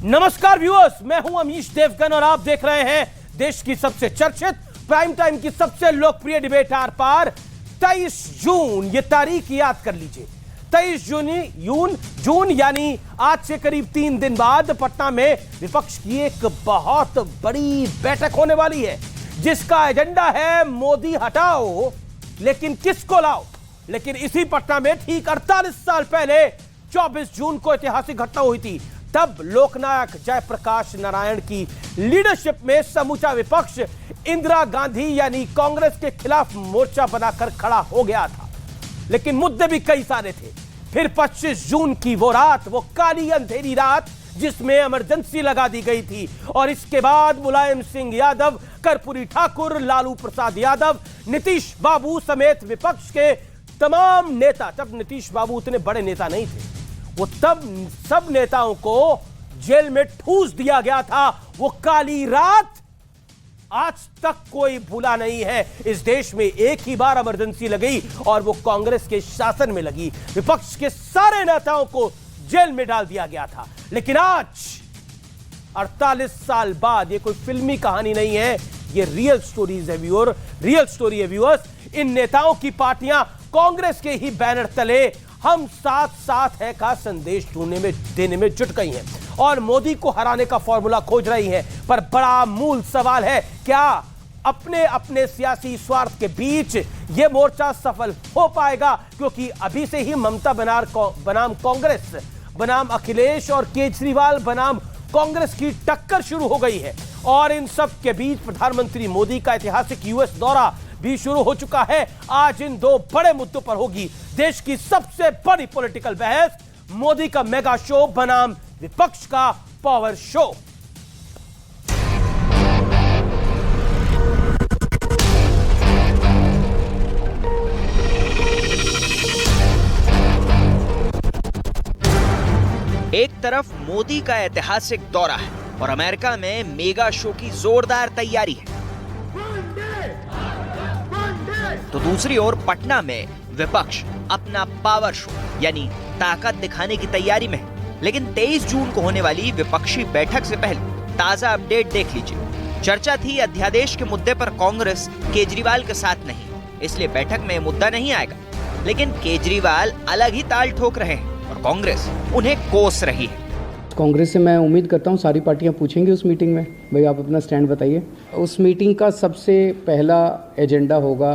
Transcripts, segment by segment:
नमस्कार व्यूअर्स, मैं हूं अमीश देवगन और आप देख रहे हैं देश की सबसे चर्चित प्राइम टाइम की सबसे लोकप्रिय डिबेट आर पार। 23 जून ये तारीख याद कर लीजिए। 23 जून यानी आज से करीब 3 दिन बाद पटना में विपक्ष की एक बहुत बड़ी बैठक होने वाली है, जिसका एजेंडा है मोदी हटाओ लेकिन किसको लाओ। लेकिन इसी पटना में ठीक 48 साल पहले 24 जून को ऐतिहासिक घटना हुई थी। तब लोकनायक जयप्रकाश नारायण की लीडरशिप में समूचा विपक्ष इंदिरा गांधी यानी कांग्रेस के खिलाफ मोर्चा बनाकर खड़ा हो गया था। लेकिन मुद्दे भी कई सारे थे। फिर 25 जून की वो रात, वो काली अंधेरी रात जिसमें इमरजेंसी लगा दी गई थी, और इसके बाद मुलायम सिंह यादव, कर्पूरी ठाकुर, लालू प्रसाद यादव, नीतीश बाबू समेत विपक्ष के तमाम नेता, तब नीतीश बाबू उतने बड़े नेता नहीं थे, वो तब सब नेताओं को जेल में ठूस दिया गया था। वो काली रात आज तक कोई भूला नहीं है। इस देश में एक ही बार इमरजेंसी लगी और वो कांग्रेस के शासन में लगी। विपक्ष के सारे नेताओं को जेल में डाल दिया गया था। लेकिन आज 48 साल बाद, ये कोई फिल्मी कहानी नहीं है, ये रियल स्टोरीज है व्यूअर, रियल स्टोरी है व्यूअर्स। इन नेताओं की पार्टियां कांग्रेस के ही बैनर तले हम साथ साथ है का संदेश देने में जुट गई हैं और मोदी को हराने का फॉर्मूला खोज रही हैं। पर बड़ा मूल सवाल है, क्या अपने अपने सियासी स्वार्थ के बीच यह मोर्चा सफल हो पाएगा? क्योंकि अभी से ही ममता बनाम कांग्रेस बनाम अखिलेश और केजरीवाल बनाम कांग्रेस की टक्कर शुरू हो गई है। और इन सब के बीच प्रधानमंत्री मोदी का ऐतिहासिक यूएस दौरा भी शुरू हो चुका है। आज इन दो बड़े मुद्दों पर होगी देश की सबसे बड़ी पॉलिटिकल बहस, मोदी का मेगा शो बनाम विपक्ष का पावर शो। एक तरफ मोदी का ऐतिहासिक दौरा है और अमेरिका में मेगा शो की जोरदार तैयारी है, तो दूसरी ओर पटना में विपक्ष अपना पावर शो यानी ताकत दिखाने की तैयारी में है। लेकिन 23 जून को होने वाली विपक्षी बैठक से पहले ताजा अपडेट देख लीजिए। चर्चा थी अध्यादेश के मुद्दे पर कांग्रेस केजरीवाल के साथ नहीं, इसलिए बैठक में मुद्दा नहीं आएगा। लेकिन केजरीवाल अलग ही ताल ठोक रहे हैं और कांग्रेस उन्हें कोस रही है। कांग्रेस से मैं उम्मीद करता हूं सारी पार्टियां पूछेंगी उस मीटिंग में, भाई आप अपना स्टैंड बताइए। उस मीटिंग का सबसे पहला एजेंडा होगा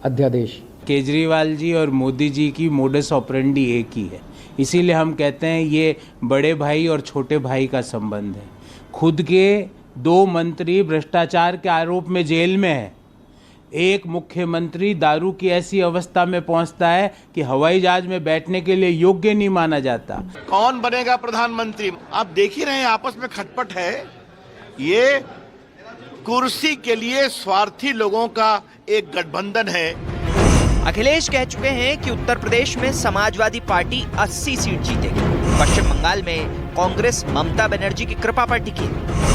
अध्यादेश। केजरीवाल जी और मोदी जी की मोडस ऑपरेंडी एक ही है, इसीलिए हम कहते हैं ये बड़े भाई और छोटे भाई का संबंध है। खुद के 2 मंत्री भ्रष्टाचार के आरोप में जेल में है, एक मुख्यमंत्री दारू की ऐसी अवस्था में पहुंचता है कि हवाई जहाज में बैठने के लिए योग्य नहीं माना जाता। कौन बनेगा प्रधानमंत्री? आप देख ही रहे हैं, आपस में खटपट है। ये कुर्सी के लिए स्वार्थी लोगों का एक गठबंधन है। अखिलेश कह चुके हैं कि उत्तर प्रदेश में समाजवादी पार्टी 80 सीट जीतेगी। पश्चिम बंगाल में कांग्रेस ममता बनर्जी की कृपा पर टिकी।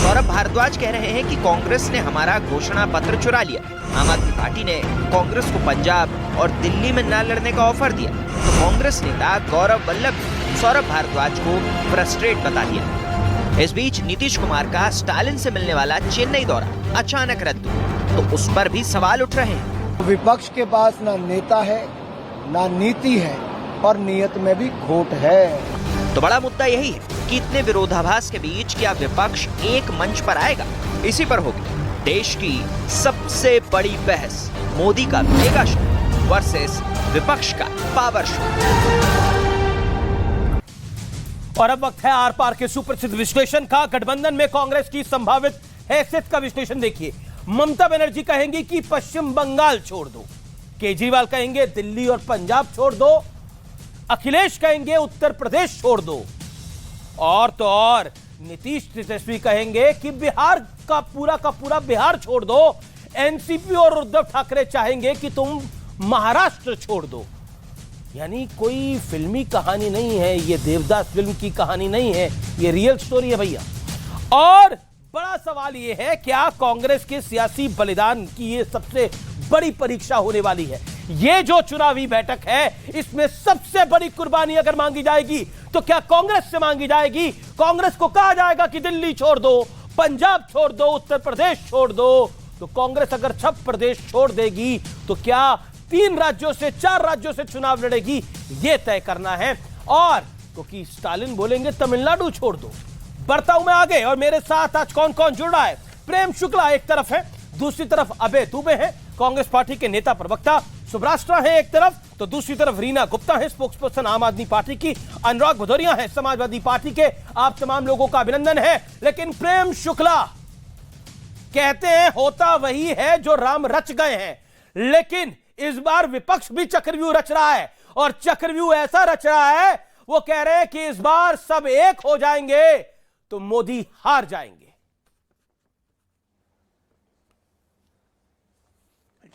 सौरभ भारद्वाज कह रहे हैं कि कांग्रेस ने हमारा घोषणा पत्र चुरा लिया। आम आदमी पार्टी ने कांग्रेस को पंजाब और दिल्ली में न लड़ने का ऑफर दिया, तो कांग्रेस नेता गौरव वल्लभ ने सौरभ भारद्वाज को फ्रस्ट्रेट बता दिया। इस बीच नीतीश कुमार का स्टालिन से मिलने वाला चेन्नई दौरा अचानक रद्द हुआ, तो उस पर भी सवाल उठ रहे हैं। विपक्ष के पास ना नेता है, ना नीति है, और नियत में भी खोट है। तो बड़ा मुद्दा यही है कि इतने विरोधाभास के बीच क्या विपक्ष एक मंच पर आएगा? इसी पर होगी देश की सबसे बड़ी बहस, मोदी का मेगा शो वर्सेस विपक्ष का पावर शो। और अब वक्त है आर पार के सुप्रसिद्ध विश्लेषण का। गठबंधन में कांग्रेस की संभावित हैसियत का विश्लेषण देखिए। ममता बनर्जी कहेंगी कि पश्चिम बंगाल छोड़ दो, केजरीवाल कहेंगे दिल्ली और पंजाब छोड़ दो, अखिलेश कहेंगे उत्तर प्रदेश छोड़ दो, और तो और नीतीश तेजस्वी कहेंगे कि बिहार का पूरा बिहार छोड़ दो। एनसीपी और उद्धव ठाकरे चाहेंगे कि तुम महाराष्ट्र छोड़ दो। यानी कोई फिल्मी कहानी नहीं है, ये देवदास फिल्म की कहानी नहीं है, ये रियल स्टोरी है भैया। और बड़ा सवाल यह है, क्या कांग्रेस के सियासी बलिदान की ये सबसे बड़ी परीक्षा होने वाली है? ये जो चुनावी बैठक है, इसमें सबसे बड़ी कुर्बानी अगर मांगी जाएगी तो क्या कांग्रेस से मांगी जाएगी? कांग्रेस को कहा जाएगा कि दिल्ली छोड़ दो, पंजाब छोड़ दो, उत्तर प्रदेश छोड़ दो। तो कांग्रेस अगर 6 प्रदेश छोड़ देगी तो क्या 3 राज्यों से 4 राज्यों से चुनाव लड़ेगी, यह तय करना है। और क्योंकि स्टालिन बोलेंगे तमिलनाडु छोड़ दो। बढ़ता हूं मैं आगे और मेरे साथ आज कौन कौन जुड़ रहा है। प्रेम शुक्ला एक तरफ है, दूसरी तरफ अभय दुबे है, कांग्रेस पार्टी के नेता प्रवक्ता। सुब्राष्ट्रा है एक तरफ, तो दूसरी तरफ रीना गुप्ता है, स्पोक्सपर्सन आम आदमी पार्टी की। अनुराग भदौरिया है समाजवादी पार्टी के। आप तमाम लोगों का अभिनंदन है। लेकिन प्रेम शुक्ला कहते हैं होता वही है जो राम रच गए हैं, लेकिन इस बार विपक्ष भी चक्रव्यूह रच रहा है और चक्रव्यूह ऐसा रच रहा है, वो कह रहे हैं कि इस बार सब एक हो जाएंगे तो मोदी हार जाएंगे।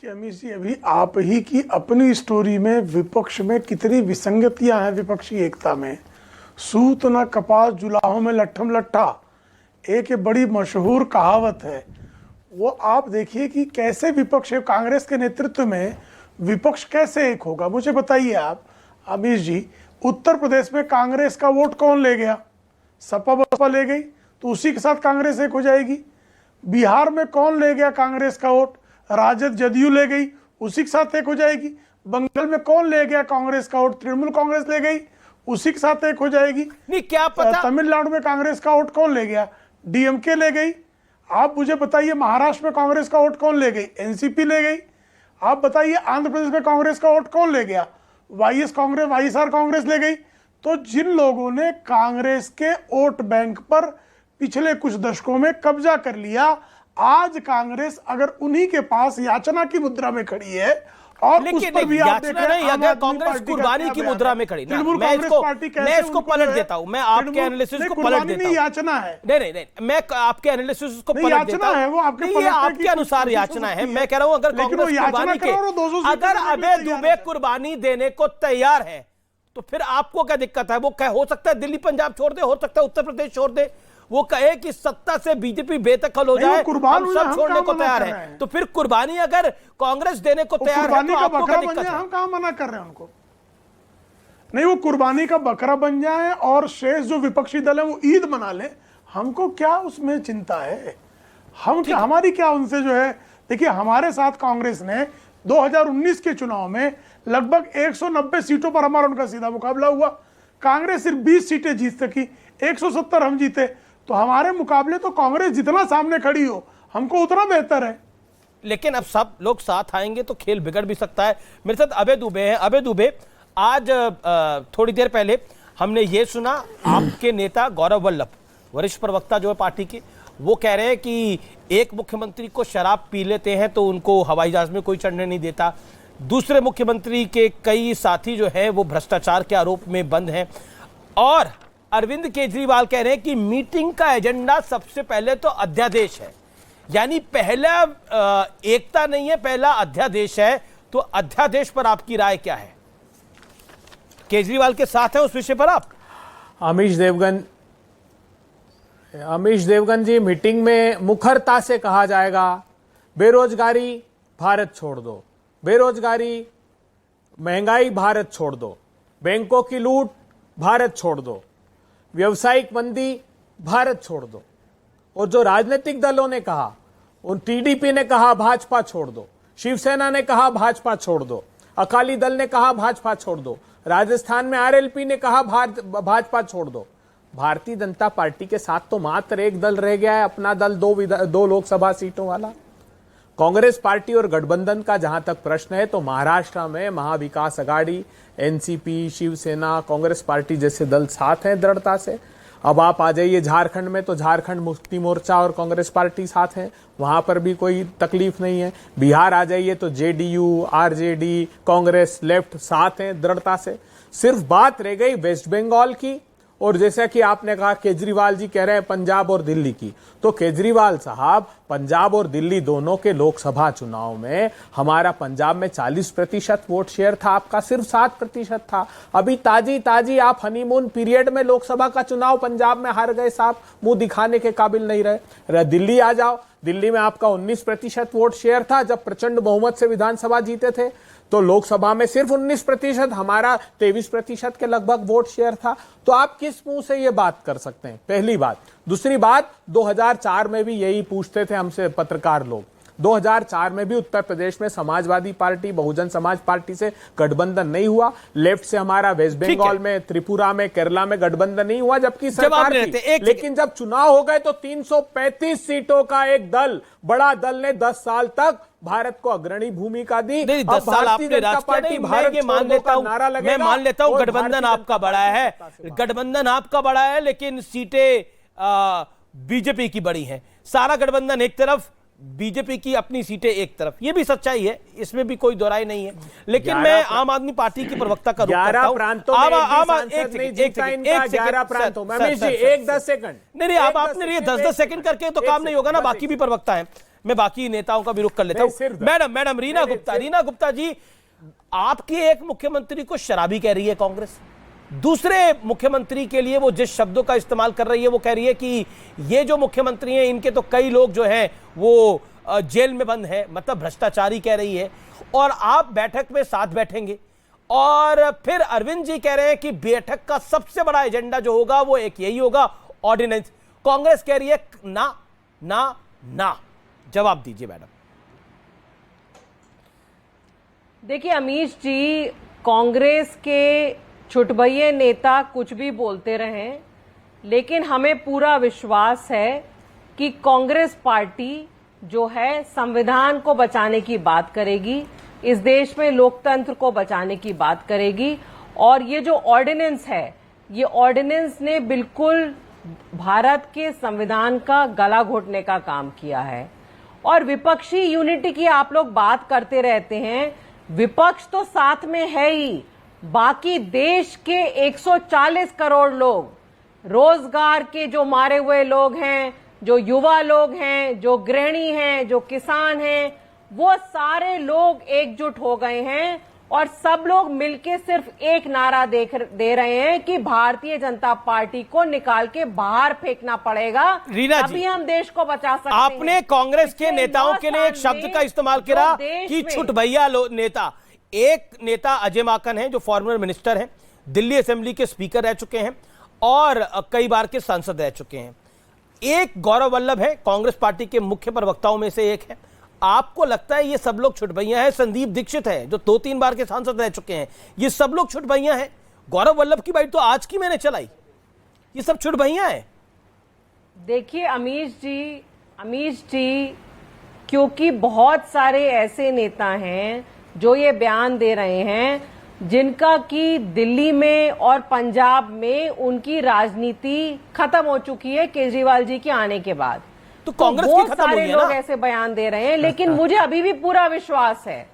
अमित जी, अभी आप ही की अपनी स्टोरी में विपक्ष में कितनी विसंगतियां हैं विपक्षी एकता में। सूत न कपास जुलाहों में लट्ठम लट्ठा, एक बड़ी मशहूर कहावत है। वो आप देखिए कि कैसे विपक्ष, कांग्रेस के नेतृत्व में विपक्ष कैसे एक होगा। मुझे बताइए आप अमित जी, उत्तर प्रदेश में कांग्रेस का वोट कौन ले गया? सपा बसपा ले गई, तो उसी के साथ कांग्रेस एक हो जाएगी। बिहार में कौन ले गया कांग्रेस का वोट? राजद जदयू ले गई, उसी के साथ एक हो जाएगी। बंगाल में कौन ले गया कांग्रेस का वोट? तृणमूल कांग्रेस ले गई, उसी के साथ एक हो जाएगी। नहीं, क्या पता तमिलनाडु में कांग्रेस का वोट कौन ले गया? डीएमके ले गई। आप मुझे बताइए महाराष्ट्र में कांग्रेस का वोट कौन ले गई? एनसीपी ले गई। आप बताइए आंध्र प्रदेश में कांग्रेस का वोट कौन ले गया? वाईएसआर कांग्रेस ले गई। तो जिन लोगों ने कांग्रेस के वोट बैंक पर पिछले कुछ दशकों में कब्जा कर लिया, आज कांग्रेस अगर उन्हीं के पास याचना की मुद्रा में खड़ी है और उस पर भी आप देख रहे हैं अगर कांग्रेस कुर्बानी की मुद्रा में खड़ी ना, मैं इसको पलट देता हूं। मैं आपके एनालिसिस को पलट देता हूं। याचना है, नहीं, मैं आपके एनालिसिस को पलट देता हूं। वो आपके अनुसार याचना है। मैं कह रहा हूं अगर कांग्रेस कुर्बानी के, अगर अभय दुबे कुर्बानी देने को तैयार है तो फिर आपको क्या दिक्कत है? वो हो सकता है दिल्ली पंजाब छोड़ दे, हो सकता है उत्तर प्रदेश छोड़ दे, वो कहे कि सत्ता से बीजेपी बेदखल हो जाए, हम सब छोड़ने को तैयार है। तो फिर कुर्बानी अगर कांग्रेस देने को तैयार है तो आपको क्या दिक्कत है? हम कहां मना कर रहे हैं उनको? नहीं, वो कुर्बानी का बकरा बन जाए और शेष जो विपक्षी दल है वो ईद मना ले, हमको क्या उसमें चिंता है? हम क्या, हमारी क्या उनसे जो है। देखिए, हमारे साथ कांग्रेस ने 2019 के चुनाव में लगभग 190 सीटों पर हमारा उनका सीधा मुकाबला हुआ। कांग्रेस सिर्फ 20 सीटें जीत सकी, 170 हम जीते। तो हमारे मुकाबले तो कांग्रेस जितना सामने खड़ी हो, हमको उतना बेहतर है। लेकिन अब सब लोग साथ आएंगे तो खेल बिगड़ भी सकता है। मेरे साथ अभय दुबे हैं। अभय दुबे, आज थोड़ी देर पहले हमने ये सुना, आपके नेता गौरव वल्लभ, वरिष्ठ प्रवक्ता जो है पार्टी के, वो कह रहे हैं कि एक मुख्यमंत्री को शराब पी लेते हैं तो उनको हवाई जहाज में कोई चढ़ने नहीं देता। दूसरे मुख्यमंत्री के कई साथी जो है वो भ्रष्टाचार के आरोप में बंद हैं। और अरविंद केजरीवाल कह रहे हैं कि मीटिंग का एजेंडा सबसे पहले तो अध्यादेश है, यानी पहला एकता नहीं है, पहला अध्यादेश है। तो अध्यादेश पर आपकी राय क्या है? केजरीवाल के साथ है उस विषय पर आप? अमीश देवगन जी, मीटिंग में मुखरता से कहा जाएगा बेरोजगारी भारत छोड़ दो, बेरोजगारी, महंगाई भारत छोड़ दो, बैंकों की लूट भारत छोड़ दो, व्यवसायिक मंदी भारत छोड़ दो। और जो राजनीतिक दलों ने कहा, उन टीडीपी ने कहा भाजपा छोड़ दो, शिवसेना ने कहा भाजपा छोड़ दो, अकाली दल ने कहा भाजपा छोड़ दो, राजस्थान में आरएलपी ने कहा भाजपा छोड़ दो। भारतीय जनता पार्टी के साथ तो मात्र एक दल रह गया है, अपना दल दो लोकसभा सीटों वाला कांग्रेस पार्टी। और गठबंधन का जहां तक प्रश्न है तो महाराष्ट्र में महाविकास अघाड़ी, एनसीपी, शिवसेना, कांग्रेस पार्टी जैसे दल साथ हैं दृढ़ता से। अब आप आ जाइए झारखंड में, तो झारखंड मुक्ति मोर्चा और कांग्रेस पार्टी साथ हैं, वहां पर भी कोई तकलीफ नहीं है। बिहार आ जाइए तो जेडीयू, आरजेडी, कांग्रेस, लेफ्ट साथ हैं दृढ़ता से। सिर्फ बात रह गई वेस्ट बंगाल की, और जैसा कि आपने कहा केजरीवाल जी कह रहे हैं पंजाब और दिल्ली की, तो केजरीवाल साहब, पंजाब और दिल्ली दोनों के लोकसभा चुनाव में हमारा पंजाब में 40% वोट शेयर था, आपका सिर्फ 7% था। अभी ताजी आप हनीमून पीरियड में लोकसभा का चुनाव पंजाब में हार गए साहब, मुंह दिखाने के काबिल नहीं रहे। दिल्ली आ जाओ, दिल्ली में आपका 19% वोट शेयर था जब प्रचंड बहुमत से विधानसभा जीते थे। तो लोकसभा में सिर्फ 19%, हमारा 23% के लगभग वोट शेयर था। तो आप किस मुंह से ये बात कर सकते हैं? पहली बात। दूसरी बात, 2004 में भी यही पूछते थे हमसे पत्रकार लोग। 2004 में भी उत्तर प्रदेश में समाजवादी पार्टी, बहुजन समाज पार्टी से गठबंधन नहीं हुआ। लेफ्ट से हमारा वेस्ट बंगाल में, त्रिपुरा में, केरला में गठबंधन नहीं हुआ, जबकि सरकार थी। लेकिन जब चुनाव हो गए तो 335 सीटों का एक दल, बड़ा दल ने 10 साल तक भारत को अग्रणी भूमिका दी। 10 साल आपने राष्ट्रीय भारत मान लेता हूं, मैं मान लेता हूं गठबंधन आपका बड़ा है, गठबंधन आपका बड़ा है, लेकिन सीटें बीजेपी की बड़ी हैं। सारा गठबंधन एक तरफ, बीजेपी की अपनी सीटें एक तरफ, ये भी सच्चाई है, इसमें भी कोई दोराई नहीं है। लेकिन मैं आम आदमी पार्टी की प्रवक्ता का रुख करता हूं। 11 प्रांतों में नहीं, आप आपने 10-10 सेकंड करके तो काम नहीं होगा ना, बाकी भी प्रवक्ता हैं। मैं बाकी नेताओं का भी रुख कर लेता हूं। मैडम रीना गुप्ता जी, आपकी एक मुख्यमंत्री को शराबी कह रही है कांग्रेस, दूसरे मुख्यमंत्री के लिए वो जिस शब्दों का इस्तेमाल कर रही है वो कह रही है कि ये जो मुख्यमंत्री हैं इनके तो कई लोग जो हैं वो जेल में बंद है, मतलब भ्रष्टाचारी कह रही है। और आप बैठक में साथ बैठेंगे और फिर अरविंद जी कह रहे हैं कि बैठक का सबसे बड़ा एजेंडा जो होगा वो एक यही होगा, ऑर्डिनेंस। कांग्रेस कह रही है ना ना ना। जवाब दीजिए मैडम। देखिए अमीश जी, कांग्रेस के छुटभइये नेता कुछ भी बोलते रहें, लेकिन हमें पूरा विश्वास है कि कांग्रेस पार्टी जो है संविधान को बचाने की बात करेगी, इस देश में लोकतंत्र को बचाने की बात करेगी। और ये जो ऑर्डिनेंस है, ये ऑर्डिनेंस ने बिल्कुल भारत के संविधान का गला घोटने का काम किया है। और विपक्षी यूनिटी की आप लोग बात करते रहते हैं, विपक्ष तो साथ में है ही, बाकी देश के 140 करोड़ लोग, रोजगार के जो मारे हुए लोग हैं, जो युवा लोग हैं, जो गृहिणी हैं, जो किसान हैं, वो सारे लोग एकजुट हो गए हैं और सब लोग मिलके सिर्फ एक नारा दे रहे हैं कि भारतीय जनता पार्टी को निकाल के बाहर फेंकना पड़ेगा, तभी हम देश को बचा सकते हैं। आपने कांग्रेस के नेताओं के लिए एक शब्द का इस्तेमाल किया कि छुटभइया नेता। एक नेता अजय माकन है जो फॉर्मर मिनिस्टर हैं, दिल्ली असेंबली के स्पीकर रह चुके हैं और कई बार के सांसद रह चुके हैं। एक गौरव वल्लभ है, कांग्रेस पार्टी के मुख्य प्रवक्ताओं में से एक है। आपको लगता है ये सब लोग छुटभइया हैं? संदीप दीक्षित है जो 2-3 बार के सांसद रह चुके हैं, ये सब लोग छुटभइया हैं? गौरव वल्लभ की बात तो आज की मैंने चलाई, ये सब छुटभइया हैं? देखिए अमीश जी, क्योंकि बहुत सारे ऐसे नेता हैं जो ये बयान दे रहे हैं जिनका कि दिल्ली में और पंजाब में उनकी राजनीति खत्म हो चुकी है केजरीवाल जी के आने के बाद। तो कांग्रेस की खत्म हुई है ना? लोग ऐसे बयान दे रहे हैं, लेकिन मुझे अभी भी पूरा विश्वास है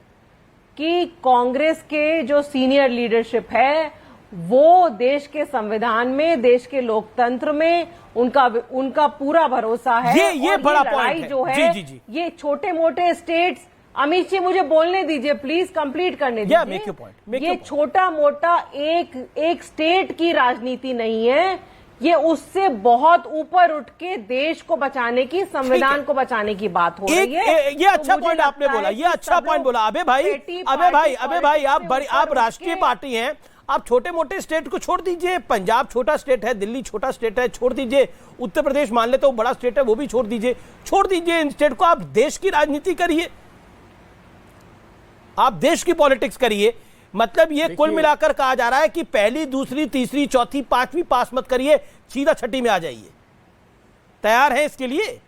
कि कांग्रेस के जो सीनियर लीडरशिप है वो देश के संविधान में, देश के लोकतंत्र में उनका पूरा भरोसा है। ये बड़ा पॉइंट है जो है जी। ये छोटे मोटे स्टेट्स, अमित जी मुझे बोलने दीजिए प्लीज, कंप्लीट करने दीजिए। ये छोटा मोटा एक स्टेट की राजनीति नहीं है, ये उससे बहुत ऊपर उठ के देश को बचाने की, संविधान को बचाने की बात हो रही है। ये अच्छा पॉइंट आपने बोला, ये अच्छा पॉइंट बोला। अबे भाई आप राष्ट्रीय पार्टी हैं, आप छोटे मोटे स्टेट को छोड़ दीजिए। पंजाब छोटा स्टेट है, दिल्ली छोटा स्टेट है, छोड़ दीजिए। उत्तर प्रदेश मान लेते हो बड़ा स्टेट है, वो भी छोड़ दीजिए इन स्टेट को। आप देश की राजनीति करिए, आप देश की पॉलिटिक्स करिए। मतलब ये कुल मिलाकर कहा जा रहा है कि पहली, दूसरी, तीसरी, चौथी, पांचवी पास मत करिए, सीधा छठी में आ जाइए। तैयार है इसके लिए?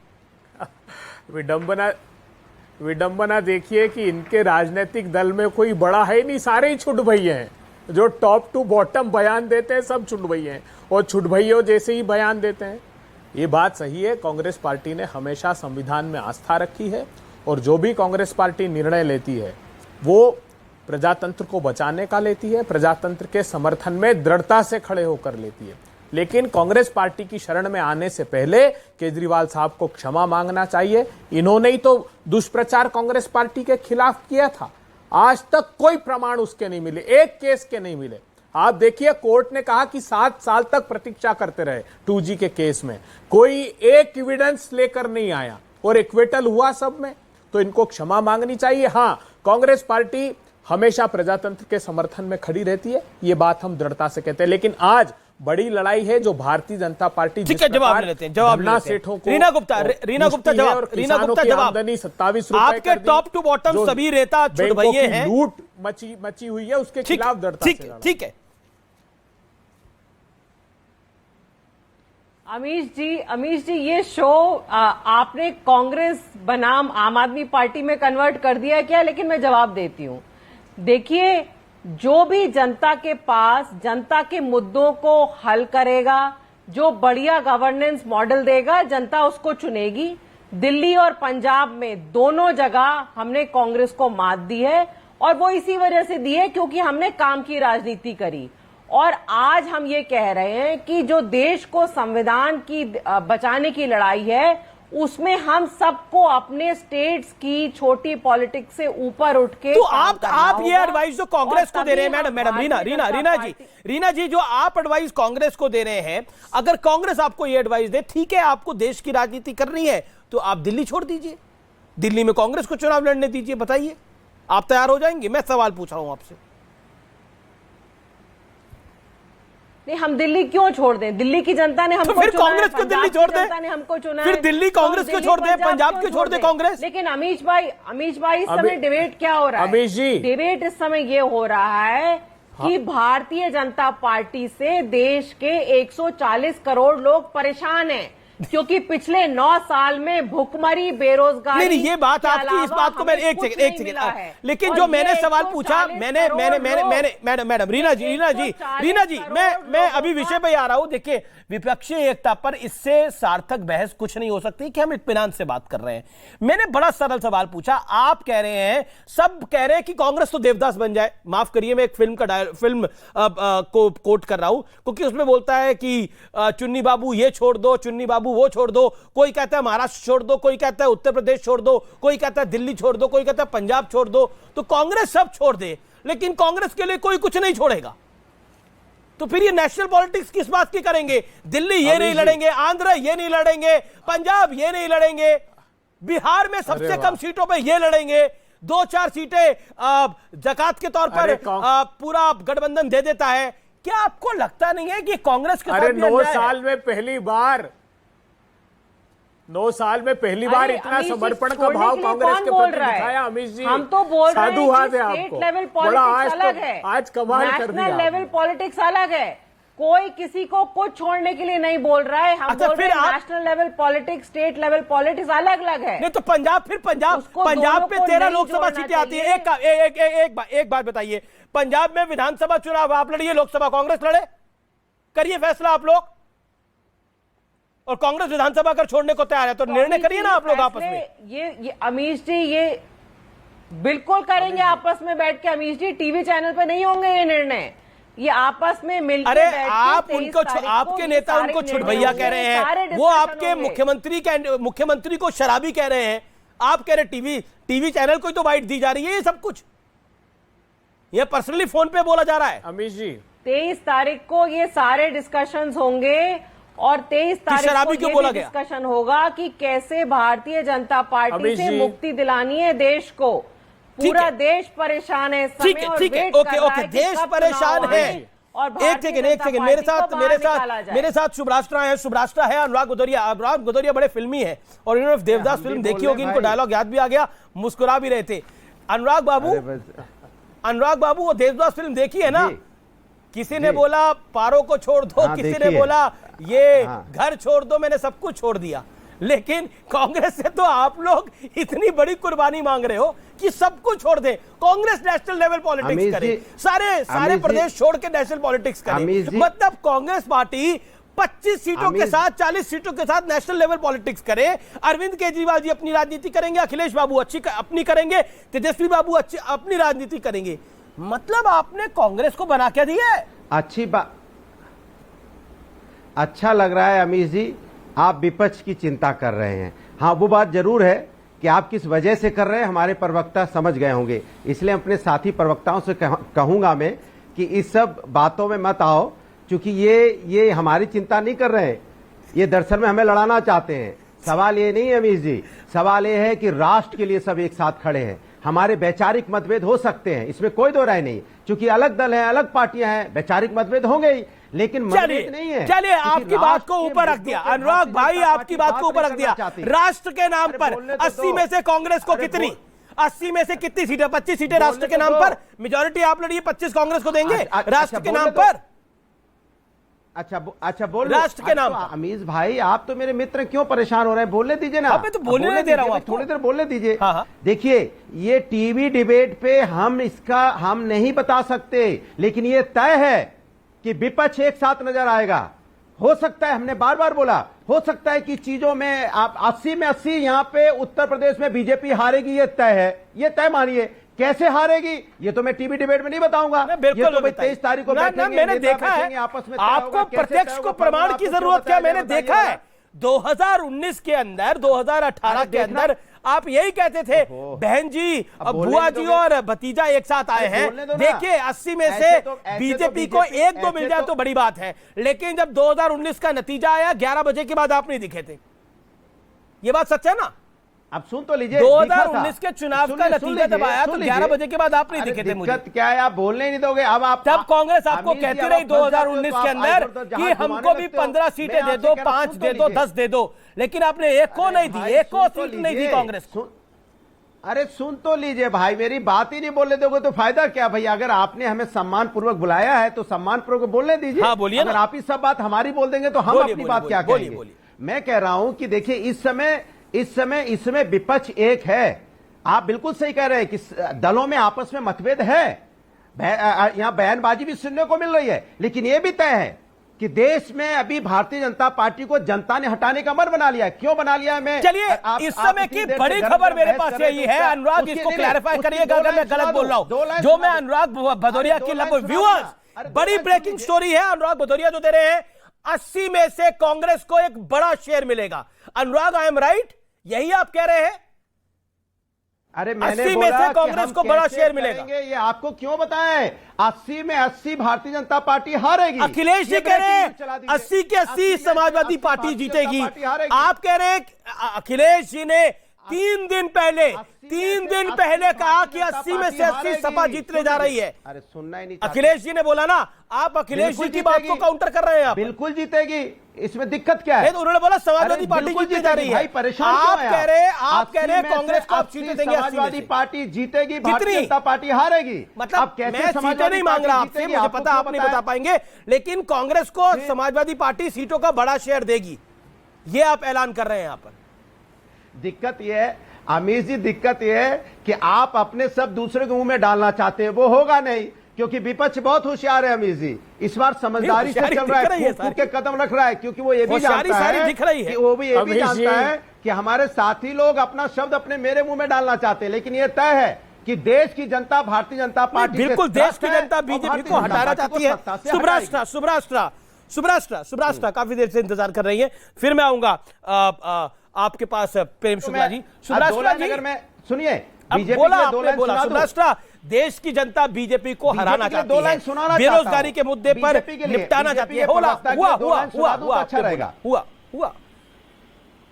विडंबना देखिए कि इनके राजनीतिक दल में कोई बड़ा है नहीं, सारे ही छुटभइये हैं। जो टॉप टू बॉटम बयान देते हैं सब छुटभइये हैं और छुटभइयों जैसे ही बयान देते हैं। ये बात सही है, कांग्रेस पार्टी ने हमेशा संविधान में आस्था रखी है और जो भी कांग्रेस पार्टी निर्णय लेती है वो प्रजातंत्र को बचाने का लेती है, प्रजातंत्र के समर्थन में दृढ़ता से खड़े होकर लेती है। लेकिन कांग्रेस पार्टी की शरण में आने से पहले केजरीवाल साहब को क्षमा मांगना चाहिए। इन्होंने ही तो दुष्प्रचार कांग्रेस पार्टी के खिलाफ किया था। आज तक कोई प्रमाण उसके नहीं मिले, एक केस के नहीं मिले। आप देखिए, कोर्ट ने कहा कि 7 साल तक प्रतीक्षा करते रहे 2G के केस में, कोई एक एविडेंस लेकर नहीं आया और एक्विटल हुआ सब में। तो इनको क्षमा मांगनी चाहिए। हाँ, कांग्रेस पार्टी हमेशा प्रजातंत्र के समर्थन में खड़ी रहती है, ये बात हम दृढ़ता से कहते हैं। लेकिन आज बड़ी लड़ाई है जो भारतीय जनता पार्टी ठीक है, जवाब ले लेते हैं, जवाब ले लेते हैं। रीना गुप्ता जवाब, रीना गुप्ता जवाब। 27 आपके टॉप टू बॉटम सभी नेता छुड़भइये हैं, लूट मची हुई है, उसके खिलाफ दृढ़ता से लड़ा। ठीक है अमीश जी ये शो आपने कांग्रेस बनाम आम आदमी पार्टी में कन्वर्ट कर दिया है क्या? लेकिन मैं जवाब देती हूं। देखिए, जो भी जनता के पास जनता के मुद्दों को हल करेगा, जो बढ़िया गवर्नेंस मॉडल देगा, जनता उसको चुनेगी। दिल्ली और पंजाब में दोनों जगह हमने कांग्रेस को मात दी है, और वो इसी वजह से दी है क्योंकि हमने काम की राजनीति करी। और आज हम ये कह रहे हैं कि जो देश को संविधान की बचाने की लड़ाई है, उसमें हम सबको अपने स्टेट्स की छोटी पॉलिटिक्स से ऊपर उठ के तो आप ये एडवाइस जो कांग्रेस को दे रहे हैं, मैडम रीना जी जो आप एडवाइस कांग्रेस को दे रहे हैं, अगर कांग्रेस आपको ये एडवाइस दे, ठीक है आपको देश की राजनीति करनी है तो आप दिल्ली छोड़ दीजिए, दिल्ली में कांग्रेस को चुनाव लड़ने दीजिए। बताइए, आप तैयार हो जाएंगे? मैं सवाल पूछ रहा हूं आपसे। नहीं, हम दिल्ली क्यों छोड़ दें? दिल्ली की जनता ने हमको तो फिर चुना है, कांग्रेस को दिल्ली छोड़ दें, जनता ने हमको चुना फिर है, दिल्ली कांग्रेस को छोड़ दें, पंजाब क्यों छोड़ दें कांग्रेस? लेकिन अमीश भाई इस समय डिबेट क्या हो रहा है? अमीश जी, डिबेट इस समय ये हो रहा है कि भारतीय जनता पार्टी से देश के 140 करोड़ लोग परेशान हैं, क्योंकि पिछले 9 साल में भुखमरी, बेरोजगारी। नहीं, ये बात आपकी, इस बात को मैं एक सेकंड लेकिन जो मैंने सवाल पूछा, मैंने मैडम रीना जी मैं अभी विषय पे आ रहा हूं। देखिए, विपक्षी एकता पर इससे सार्थक बहस कुछ नहीं हो सकती कि हम इत्मीनान से बात कर रहे हैं। मैंने बड़ा सरल सवाल पूछा, आप कह रहे हैं, सब कह रहे हैं कि कांग्रेस तो देवदास बन जाए। माफ करिए, मैं एक फिल्म को कोट कर रहा हूं, क्योंकि उसमें बोलता है कि चुन्नी बाबू ये छोड़ दो, चुन्नी बाबू वो छोड़ दो, कोई कहता है महाराष्ट्र छोड़ दो, कोई कहता है उत्तर प्रदेश छोड़ दो, कोई कहता है दिल्ली छोड़ दो, कोई कहता है पंजाब छोड़ दो। तो कांग्रेस सब छोड़ दे, लेकिन कांग्रेस के लिए कोई कुछ नहीं छोड़ेगा। तो फिर ये नेशनल पॉलिटिक्स किस बात की करेंगे? दिल्ली ये नहीं लड़ेंगे, आंध्र ये नहीं लड़ेंगे, पंजाब ये नहीं लड़ेंगे, बिहार में सबसे कम सीटों पे ये लड़ेंगे, 2-4 सीटें जकात के तौर पर पूरा गठबंधन दे देता है। क्या आपको लगता नहीं है कि कांग्रेस के साथ 9 साल में पहली बार 9 साल में पहली बार इतना समर्पण का भाव कांग्रेस के प्रति दिखाया। अमीश जी, हम तो बोल रहे हैं साधुवाद है कि आपको। स्टेट लेवल पॉलिटिक्स अलग है, आज कमाल कर दिया। नेशनल लेवल पॉलिटिक्स अलग है। कोई किसी को कुछ छोड़ने के लिए नहीं बोल रहा है। हम बोल रहे हैं national level politics, state level politics अलग अलग है। नहीं तो पंजाब पे 13 लोकसभा सीटें आती है। एक बात बताइए, पंजाब में विधानसभा चुनाव आप लड़िए, लोकसभा कांग्रेस लड़े, करिए फैसला आप लोग। और कांग्रेस विधानसभा अगर छोड़ने को तैयार है तो निर्णय करिए ना आप लोग आपस में। ये अमीश जी ये बिल्कुल करेंगे आपस में बैठ के। अमीश जी, टीवी चैनल पे नहीं होंगे ये निर्णय, ये आपस में मिलकर। अरे आप उनको, आपके नेता उनको छुड़भैया कह रहे हैं, वो आपके मुख्यमंत्री को शराबी कह रहे हैं, आप कह रहे टीवी चैनल को तो बाइट दी जा रही है। ये सब कुछ ये पर्सनली फोन पे बोला जा रहा है। अमीश जी, 23 तारीख को ये सारे डिस्कशंस होंगे, और 23 तारीख को ये भी डिस्कशन होगा कि कैसे भारतीय जनता पार्टी से मुक्ति दिलानी है देश को। पूरा देश परेशान है, ओके, देश परेशान है। एक सेकंड, मेरे साथ शुभराष्ट्र है, अनुराग भदौरिया बड़े फिल्मी है, और इन्होंने देवदास फिल्म देखी होगी, इनको डायलॉग याद भी आ गया, मुस्कुरा भी रहे थे। अनुराग बाबू वो देवदास फिल्म देखी है ना? किसी ने बोला पारो को छोड़ दो, किसी ने बोला ये घर छोड़ दो, मैंने सब कुछ छोड़ दिया। लेकिन कांग्रेस से तो आप लोग इतनी बड़ी कुर्बानी मांग रहे हो कि सब कुछ छोड़ दे। कांग्रेस नेशनल लेवल पॉलिटिक्स करे, सारे प्रदेश छोड़ के नेशनल पॉलिटिक्स करे। मतलब कांग्रेस पार्टी 25 सीटों के साथ, 40 सीटों के साथ नेशनल लेवल पॉलिटिक्स करे। अरविंद केजरीवाल जी अपनी राजनीति करेंगे, अखिलेश बाबू अपनी करेंगे, तेजस्वी बाबू अपनी राजनीति करेंगे। मतलब आपने कांग्रेस को बना क्या दिया है? अच्छी बात, अच्छा लग रहा है अमीश जी, आप विपक्ष की चिंता कर रहे हैं। हाँ, वो बात जरूर है कि आप किस वजह से कर रहे हैं, हमारे प्रवक्ता समझ गए होंगे। इसलिए अपने साथी प्रवक्ताओं से कहूंगा मैं कि इस सब बातों में मत आओ, क्योंकि ये हमारी चिंता नहीं कर रहे हैं, ये दरअसल में हमें लड़ाना चाहते हैं। सवाल ये नहीं है अमीश जी, सवाल ये है कि राष्ट्र के लिए सब एक साथ खड़े हैं। हमारे वैचारिक मतभेद हो सकते हैं, इसमें कोई दो राय नहीं। क्योंकि अलग दल है, अलग पार्टियां हैं, वैचारिक मतभेद होंगे ही, लेकिन मतभेद नहीं है। चलिए आपकी बात को ऊपर रख दिया अनुराग भाई, आपकी बात को ऊपर रख दिया। राष्ट्र के नाम पर 80 में से कांग्रेस को कितनी, 80 में से कितनी सीटें? 25 सीटें राष्ट्र के नाम पर, मेजोरिटी आप लड़िए, 25 कांग्रेस को देंगे राष्ट्र के नाम पर। अच्छा बोल राष्ट्र के नाम। अमीज भाई आप तो मेरे मित्र, क्यों परेशान हो रहे हैं? बोलने दीजिए ना। मैं तो बोलने नहीं दे रहा हूं, थोड़ी देर बोलने दीजिए। हाँ। देखिए ये टीवी डिबेट पे हम नहीं बता सकते, लेकिन ये तय है कि विपक्ष एक साथ नजर आएगा। हो सकता है, हमने बार बार बोला, हो सकता है कि चीजों में आप 80 में 80 यहां पे उत्तर प्रदेश में बीजेपी हारेगी, ये तय है, ये तय मानिए। कैसे हारेगी ये तो मैं टीवी डिबेट में नहीं बताऊंगा, बिल्कुल। ये तो 23 तारीख को मैंने देखा है, आपस में आपको प्रत्यक्ष को प्रमाण की जरूरत क्या? मैंने देखा है 2019 के अंदर, 2018 के अंदर आप यही कहते थे, बहन जी, बुआ जी और भतीजा एक साथ आए हैं। देखिए 80 में से बीजेपी को 1-2 मिल जाए तो बड़ी बात है, लेकिन जब 2019 का नतीजा आया 11 बजे के बाद आप नहीं दिखे थे। ये बात सच है ना? अब सुन तो लीजिए, 2019 के चुनाव का नतीजा जब आया तो 11 बजे के बाद आप नहीं दिखे थे मुझे। क्या है, आप बोलने नहीं दोगे? अब आप तब कांग्रेस आपको कहती रही 2019 के अंदर कि हमको भी 15 सीटें दे दो, 5 दे दो, 10 दे दो, लेकिन आपने एक को नहीं दी, एक को सीट नहीं दी कांग्रेस को। अरे सुन तो लीजिए भाई, मेरी बात ही नहीं बोलने दोगे तो फायदा क्या भाई? अगर आपने हमें सम्मान पूर्वक बुलाया है तो सम्मान पूर्वक बोलने दीजिए। हाँ, बोलिए। अगर आप ही सब बात हमारी बोल देंगे तो हम अपनी बात क्या करेंगे? मैं कह रहा हूं कि देखिए इसमें विपक्ष एक है। आप बिल्कुल सही कह रहे हैं कि दलों में आपस में मतभेद है, यहां बयानबाजी भी सुनने को मिल रही है, लेकिन यह भी तय है कि देश में अभी भारतीय जनता पार्टी को जनता ने हटाने का मन बना लिया है। क्यों बना लिया है? मैं चलिए इस समय की बड़ी खबर मेरे पास यही है, अनुराग इसको क्लैरिफाई करिएगा अगर मैं गलत बोल रहा हूं। जो मैं अनुराग भदौरिया की लगभग व्यूअर्स, बड़ी ब्रेकिंग स्टोरी है अनुराग भदौरिया जो दे रहे हैं, 80 में से कांग्रेस को एक बड़ा शेयर मिलेगा। अनुराग आई एम राइट, यही आप कह रहे हैं? अरे 80 में से कांग्रेस को बड़ा शेयर मिलेगा। ये आपको क्यों बताएं? 80 में 80 भारतीय जनता पार्टी हारेगी। अखिलेश जी कह रहे हैं 80 के 80 समाजवादी पार्टी जीतेगी। आप कह रहे हैं अखिलेश जी ने 3 दिन पहले कहा कि 80 में से 80 सपा जीतने जा रही है। अरे सुनना ही नहीं, अखिलेश जी ने बोला ना। आप अखिलेश जी की बात को काउंटर कर रहे हैं। बिल्कुल जीतेगी, इसमें दिक्कत क्या है? तो उन्होंने बोला समाजवादी पार्टी जीतने जा रही है। भाई परेशान आप कह रहे हैं कांग्रेस को आप सीटें देंगे, समाजवादी पार्टी जीतेगी, भारतीय जनता पार्टी हारेगी। मतलब मैं सीटें नहीं मांग रहा आपसे, मुझे पता आप नहीं बता पाएंगे, लेकिन कांग्रेस को समाजवादी पार्टी सीटों का बड़ा शेयर देगी, ये आप ऐलान कर रहे हैं यहां पर। दिक्कत यह है अमीर जी, दिक्कत यह है कि आप अपने सब दूसरे के मुंह में डालना चाहते हैं, वो होगा नहीं, क्योंकि विपक्ष बहुत होशियार है अमीर जी, इस बार समझदारी से चल रहा है, फूक के कदम रख रहा है, क्योंकि वो ये भी जानता है कि वो भी ये भी जानता है कि हमारे साथी लोग अपना शब्द अपने मेरे मुंह में डालना चाहते हैं, लेकिन ये तय है कि देश की जनता भारतीय जनता पार्टी, बिल्कुल देश की जनता बीजेपी को हटाना चाहती है। सुब्राष्ट्रा काफी देर से इंतजार कर रही है, फिर मैं आऊंगा आपके पास प्रेम शुक्ला जी। सुब्राष्ट्रा जी, अगर मैं सुनिए, सुब्राष्ट्रा, देश की जनता बीजेपी को हराना चाहती है, बेरोजगारी के मुद्दे पर निपटाना चाहती है। हुआ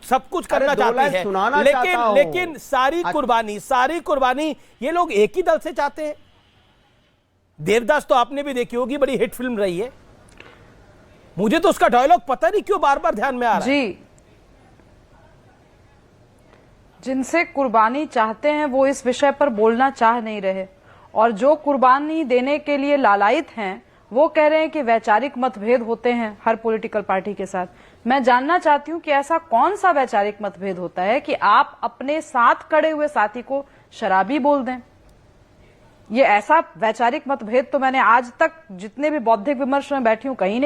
सब कुछ करना चाहती है, लेकिन सारी कुर्बानी ये लोग एक ही दल से चाहते हैं। देवदास तो आपने भी देखी होगी, बड़ी हिट फिल्म रही है। मुझे तो उसका डायलॉग पता नहीं क्यों बार बार ध्यान में आ रहा है। जी, जिनसे कुर्बानी चाहते हैं वो इस विषय पर बोलना चाह नहीं रहे, और जो कुर्बानी देने के लिए लालायित हैं वो कह रहे हैं कि वैचारिक मतभेद होते हैं हर पॉलिटिकल पार्टी के साथ। मैं जानना चाहती हूं कि ऐसा कौन सा वैचारिक मतभेद होता है कि आप अपने साथ खड़े हुए साथी को शराबी बोल दें? ये ऐसा वैचारिक मतभेद तो मैंने आज तक जितने भी बौद्धिक विमर्श में बैठी हूं कहीं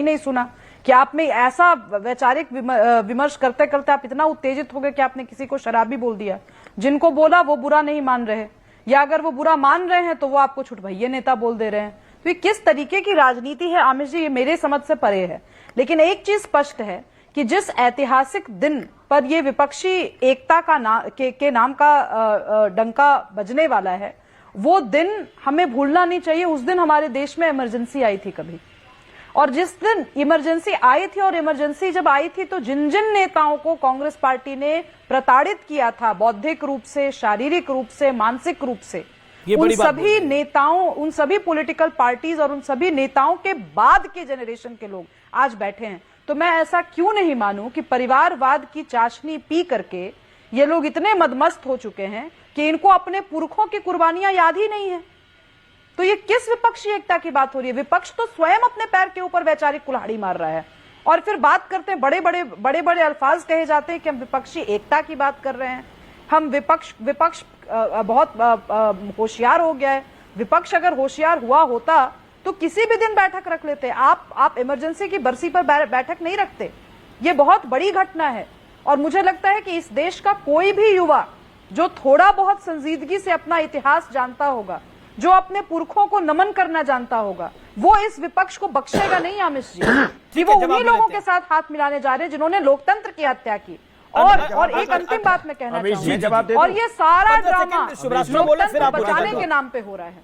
नहीं सुना कि आप में ऐसा वैचारिक विमर्श करते करते आप इतना उत्तेजित हो गए कि आपने किसी को शराबी बोल दिया। जिनको बोला वो बुरा नहीं मान रहे, या अगर वो बुरा मान रहे हैं तो वो आपको छुटभैये नेता बोल दे रहे हैं। तो ये किस तरीके की राजनीति है आमिर जी, ये मेरे समझ से परे है। लेकिन एक चीज स्पष्ट है कि जिस ऐतिहासिक दिन पर ये विपक्षी एकता के नाम का डंका बजने वाला है, वो दिन हमें भूलना नहीं चाहिए। उस दिन हमारे देश में इमरजेंसी आई थी कभी, और जिस दिन इमरजेंसी आई थी, और इमरजेंसी जब आई थी तो जिन जिन नेताओं को कांग्रेस पार्टी ने प्रताड़ित किया था, बौद्धिक रूप से, शारीरिक रूप से, मानसिक रूप से, उन सभी नेताओं, उन सभी पॉलिटिकल पार्टीज और उन सभी नेताओं के बाद के जनरेशन के लोग आज बैठे हैं। तो मैं ऐसा क्यों नहीं मानूं कि परिवारवाद की चाशनी पी करके ये लोग इतने मदमस्त हो चुके हैं कि इनको अपने पुरखों की कुर्बानियां याद ही नहीं है। तो ये किस विपक्षी एकता की बात हो रही है? विपक्ष तो स्वयं अपने पैर के ऊपर वैचारिक कुल्हाड़ी मार रहा है और फिर बात करते हैं, बड़े बड़े अल्फाज कहे जाते हैं कि हम विपक्षी एकता की बात कर रहे हैं। हम विपक्ष बहुत होशियार हो गया है। विपक्ष अगर होशियार हुआ होता तो किसी भी दिन बैठक रख लेते। आप इमरजेंसी की बरसी पर बैठक नहीं रखते। ये बहुत बड़ी घटना है और मुझे लगता है कि इस देश का कोई भी युवा जो थोड़ा बहुत संजीदगी से अपना इतिहास जानता होगा, जो अपने पुरखों को नमन करना जानता होगा, वो इस विपक्ष को बख्शेगा नहीं आमिष जी, कि वो उन्हीं लोगों के साथ हाथ मिलाने जा रहे हैं जिन्होंने लोकतंत्र की हत्या की। और एक अंतिम बात मैं कहना चाहूंगी, और ये सारा ड्रामा लोकतंत्र बचाने के नाम पे हो रहा है।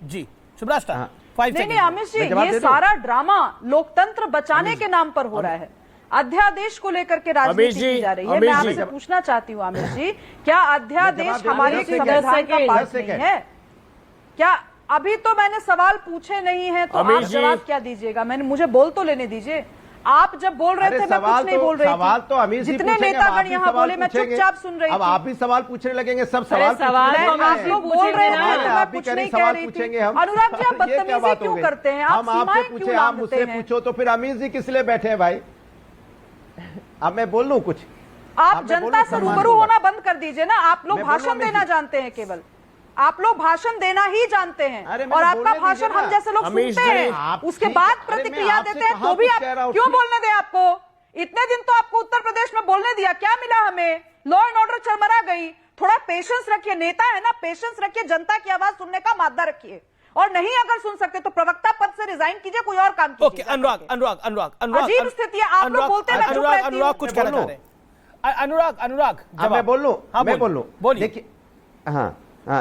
जी सुब्रास्टा, नहीं आमिष जी, ये सारा ड्रामा लोकतंत्र बचाने के नाम पर हो रहा है। अध्यादेश को लेकर के राजनीति की जा रही है। मैं आपसे पूछना चाहती हूँ आमिष जी, क्या अध्यादेश हमारे संविधान का पार्ट नहीं है? क्या अभी तो मैंने सवाल पूछे नहीं है तो आप जवाब क्या दीजिएगा? मुझे बोल तो लेने दीजिए। आप जब बोल रहे थे मैं कुछ नहीं बोल रही थी। सवाल तो अमीर जी जितने नेतागण यहाँ बोले मैं चुपचाप सुन रही थी। अब आप भी सवाल पूछने लगेंगे, सब सवाल आप लोग बोल रहे हैं तो मैं कुछ नहीं कह रही थी। अनुराग जी, आप बदतमीजी क्यों करते हैं? आप सीमाएं क्यों लांघते हैं? पूछो तो फिर अमीर जी किस लिए बैठे हैं भाई? अब मैं बोल लूं कुछ? आप जनता से रूबरू होना बंद कर दीजिए ना। आप लोग भाषण देना जानते हैं, केवल आप लोग भाषण देना ही जानते हैं और आपका भाषण हम जैसे लोग सुनते हैं, उसके बाद प्रतिक्रिया देते हैं। तो भी आप क्यों बोलने दें? आपको इतने दिन तो आपको उत्तर प्रदेश में बोलने दिया, क्या मिला हमें? लॉ एंड ऑर्डर चरमरा गई। थोड़ा पेशेंस रखिए, नेता है ना, पेशेंस रखिए, जनता की आवाज सुनने का मादा रखिए, और नहीं अगर सुन सकते तो प्रवक्ता पद से रिजाइन कीजिए, कोई और काम कीजिए। ओके, अनुराग अजीब स्थिति है। आप लोग बोलते हैं, अनुराग कुछ कहना चाह रहे हैं। अनुराग मैं बोल लूं? बोलिए।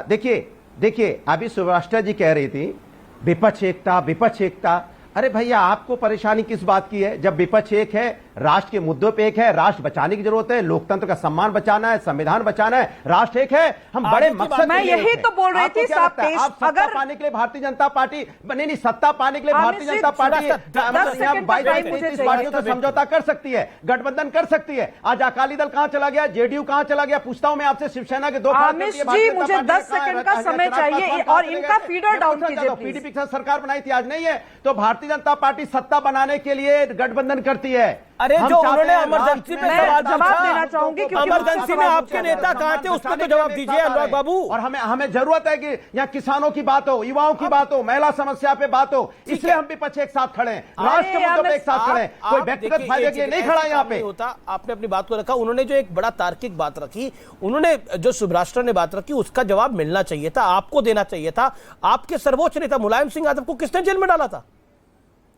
देखिए, देखिए अभी सुब्रास्टा जी कह रही थी विपक्ष एकता। अरे भैया, आपको परेशानी किस बात की है? जब विपक्ष एक है, राष्ट्र के मुद्दों पे एक है, राष्ट्र बचाने की जरूरत है, लोकतंत्र का सम्मान बचाना है, संविधान बचाना है, राष्ट्र एक है, हम बड़े मकसद। मैं यही तो बोल रही थी। आप सत्ता पाने के लिए भारतीय जनता पार्टी नहीं, सत्ता पाने के लिए भारतीय जनता पार्टी 22-23 पार्टियों से समझौता कर सकती है, गठबंधन कर सकती है। आज अकाली दल कहां चला गया, जेडीयू कहां चला गया? पूछता हूं मैं आपसे। शिवसेना के 2 जी, मुझे 10 सेकंड का समय चाहिए और इनका फीडर डाउन कीजिए। पीडीपी के साथ सरकार बनाई थी, आज नहीं है। तो भारतीय जनता पार्टी सत्ता बनाने के लिए गठबंधन करती है। अरे जो उन्होंने इमरजेंसी पे सवाल जवाब देना चाहूंगी, क्योंकि इमरजेंसी में आपके नेता कहां थे, उसका तो जवाब दीजिए अनुराग बाबू। और हमें जरूरत है कि यहाँ किसानों की बात हो, युवाओं की बात हो, महिला समस्या पे बात हो, इसलिए हम विपक्ष एक साथ खड़े हैं, राष्ट्र के मुद्दों पे एक साथ खड़े हैं। कोई व्यक्तिगत फायदे के लिए नहीं खड़ा यहाँ पे। होता आपने अपनी बात को रखा, उन्होंने जो एक बड़ा तार्किक बात रखी, उन्होंने जो सुब्रास्टा ने बात रखी, उसका जवाब मिलना चाहिए था, आपको देना चाहिए था। आपके सर्वोच्च नेता मुलायम सिंह यादव को किसने जेल में डाला था?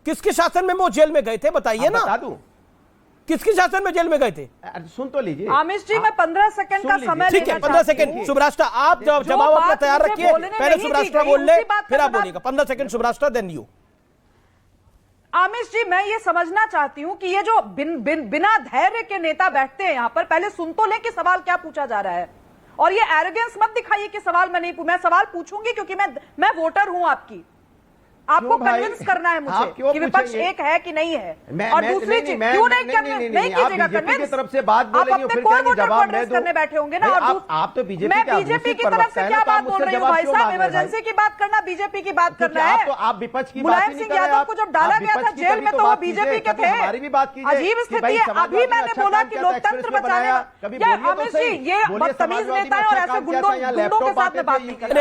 किसके शासन में वो जेल में गए थे? बताइए ना, बता दूं किसके शासन में जेल में गए थे? सुन तो लीजिए आमिष जी, मैं 15 सेकंड का समय ठीक है, 15 सेकंड। सुब्रास्टा, आप जवाब अपना तैयार रखिए। पहले सुब्रास्टा बोल ले, फिर आप बोलिएगा। 15 सेकंड सुब्रास्टा, देन यू। आमिष जी, मैं ये समझना चाहती हूं कि ये जो बिना धैर्य के नेता बैठते हैं यहाँ पर, पहले सुन तो लें कि सवाल क्या पूछा जा रहा है, और ये एरोगेंस मत दिखाइए कि सवाल मैं सवाल पूछूंगी क्योंकि मैं वोटर हूं आपकी। आपको कन्विंस करना है मुझे कि विपक्ष एक है कि नहीं है। और दूसरी चीज, क्यों नहीं कीजिएगा कन्विंस? की तरफ से बात बोलेंगे, फिर कहेंगे जवाब मैं करने बैठे होंगे ना। और आप तो बीजेपी मैं बीजेपी की तरफ से क्या बात बोल रही हूँ भाई साहब? इमरजेंसी की बात करना, बीजेपी की बात करना है। तो आप विपक्ष की मुलायम सिंह यादव को जब डाला गया था जेल में तो वो बीजेपी के थे। हमारी भी बात कीजिए। अजीब स्थिति है। अभी मैंने बोला कि लोकतंत्र बचाने, या अमित जी ये बदतमीज नेता है और ऐसे गुंडों के साथ में बात नहीं कर सकती।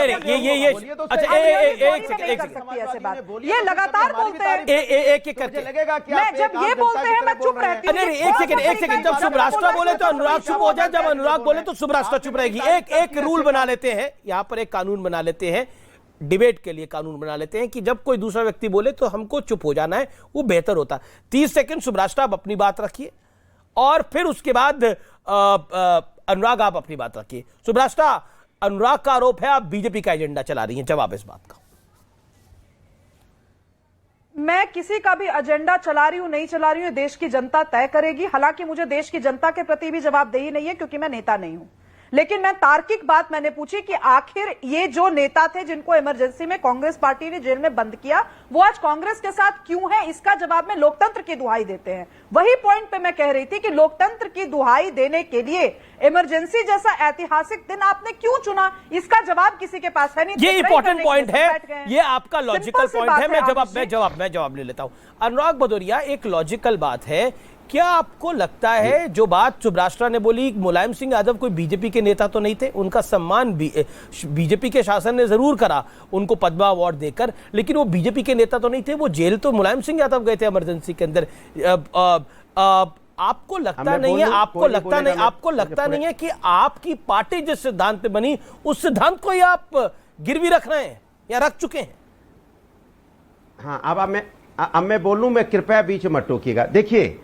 ये लगातार बोलते हैं, एक करके लगेगा कि मैं जब ये बोलते हैं मैं चुप रहती हूँ। अरे एक सेकंड, जब सुब्रास्टा बोले तो अनुराग चुप हो जाए, जब अनुराग बोले तो सुब्रास्टा चुप रहेगी। एक रूल बना लेते हैं यहाँ पर, एक कानून बना लेते हैं, डिबेट के लिए कानून बना लेते हैं कि जब कोई दूसरा व्यक्ति बोले तो हमको चुप हो जाना है, वो बेहतर होता है। 30 सेकंड सुब्रास्टा आप अपनी बात रखिए और फिर उसके बाद अनुराग आप अपनी बात रखिए। सुब्रास्टा, अनुराग का आरोप है आप बीजेपी का एजेंडा चला रही हैं, जवाब इस बात का। मैं किसी का भी एजेंडा चला रही हूं नहीं चला रही हूं, देश की जनता तय करेगी। हालांकि मुझे देश की जनता के प्रति भी जवाबदेही नहीं है क्योंकि मैं नेता नहीं हूं, लेकिन मैं तार्किक बात मैंने पूछी कि आखिर ये जो नेता थे जिनको इमरजेंसी में कांग्रेस पार्टी ने जेल में बंद किया, वो आज कांग्रेस के साथ क्यों है? इसका जवाब में लोकतंत्र की दुहाई देते हैं। वही पॉइंट पे मैं कह रही थी कि लोकतंत्र की दुहाई देने के लिए इमरजेंसी जैसा ऐतिहासिक दिन आपने क्यों चुना? इसका जवाब किसी के पास है नहीं। ये इंपॉर्टेंट पॉइंट है, ये आपका लॉजिकल पॉइंट है। मैं जवाब ले लेता हूं। अनुराग भदौरिया, एक लॉजिकल बात है, क्या आपको लगता है जो बात सुब्राष्ट्रा ने बोली, मुलायम सिंह यादव कोई बीजेपी के नेता तो नहीं थे, उनका सम्मान बीजेपी के शासन ने जरूर करा उनको पद्मा अवार्ड देकर, लेकिन वो बीजेपी के नेता तो नहीं थे, वो जेल तो मुलायम सिंह यादव गए थे इमरजेंसी के अंदर। आपको लगता नहीं है, आपको लगता नहीं है कि आपकी पार्टी जिस सिद्धांत पे बनी उस सिद्धांत को ही आप गिरवी रख रहे हैं या रख चुके हैं? हाँ, अब मैं बोलूं, मैं कृपया बीच मत टोकिएगा। देखिए,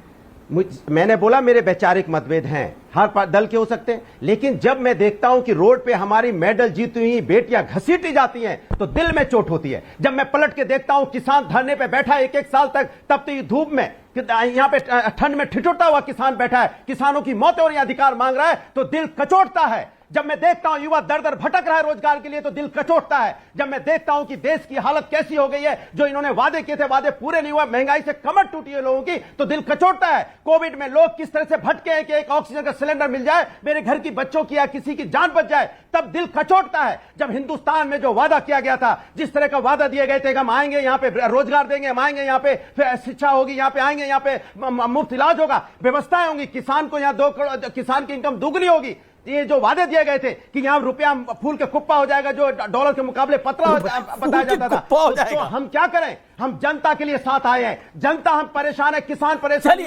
मैंने बोला मेरे वैचारिक मतभेद हैं, हर दल के हो सकते हैं, लेकिन जब मैं देखता हूं कि रोड पे हमारी मेडल जीती हुई बेटियां घसीटी जाती हैं तो दिल में चोट होती है। जब मैं पलट के देखता हूं किसान धरने पे बैठा है एक साल तक, तब तो ये धूप में, यहां पे ठंड में ठिठुरता हुआ किसान बैठा है, किसानों की मौत और अधिकार मांग रहा है, तो दिल कचोटता है। जब मैं देखता हूं युवा दर दर भटक रहा है रोजगार के लिए तो दिल कचोटता है। जब मैं देखता हूं कि देश की हालत कैसी हो गई है, जो इन्होंने वादे किए थे वादे पूरे नहीं हुआ, महंगाई से कमर टूटी है लोगों की, तो दिल कचोटता है। कोविड में लोग किस तरह से भटके हैं कि एक ऑक्सीजन का सिलेंडर मिल जाए, मेरे घर की बच्चों की या किसी की जान बच जाए, तब दिल कचोटता है। जब हिंदुस्तान में जो वादा किया गया था, जिस तरह का वादा दिए गए थे कि हम आएंगे यहाँ पे रोजगार देंगे, हम आएंगे यहाँ पे फिर शिक्षा होगी, यहाँ पे आएंगे यहाँ पे मुफ्त इलाज होगा, व्यवस्थाएं होंगी, किसान को यहाँ 2 करोड़ किसान की इनकम दुगनी होगी, ये जो वादे दिए गए थे कि यहाँ रुपया फूल के कुप्पा हो जाएगा, जो डॉलर के मुकाबले पतला बताया जाता था, तो हम क्या करें? हम जनता के लिए साथ आए हैं, जनता हम परेशान है, किसान परेशान,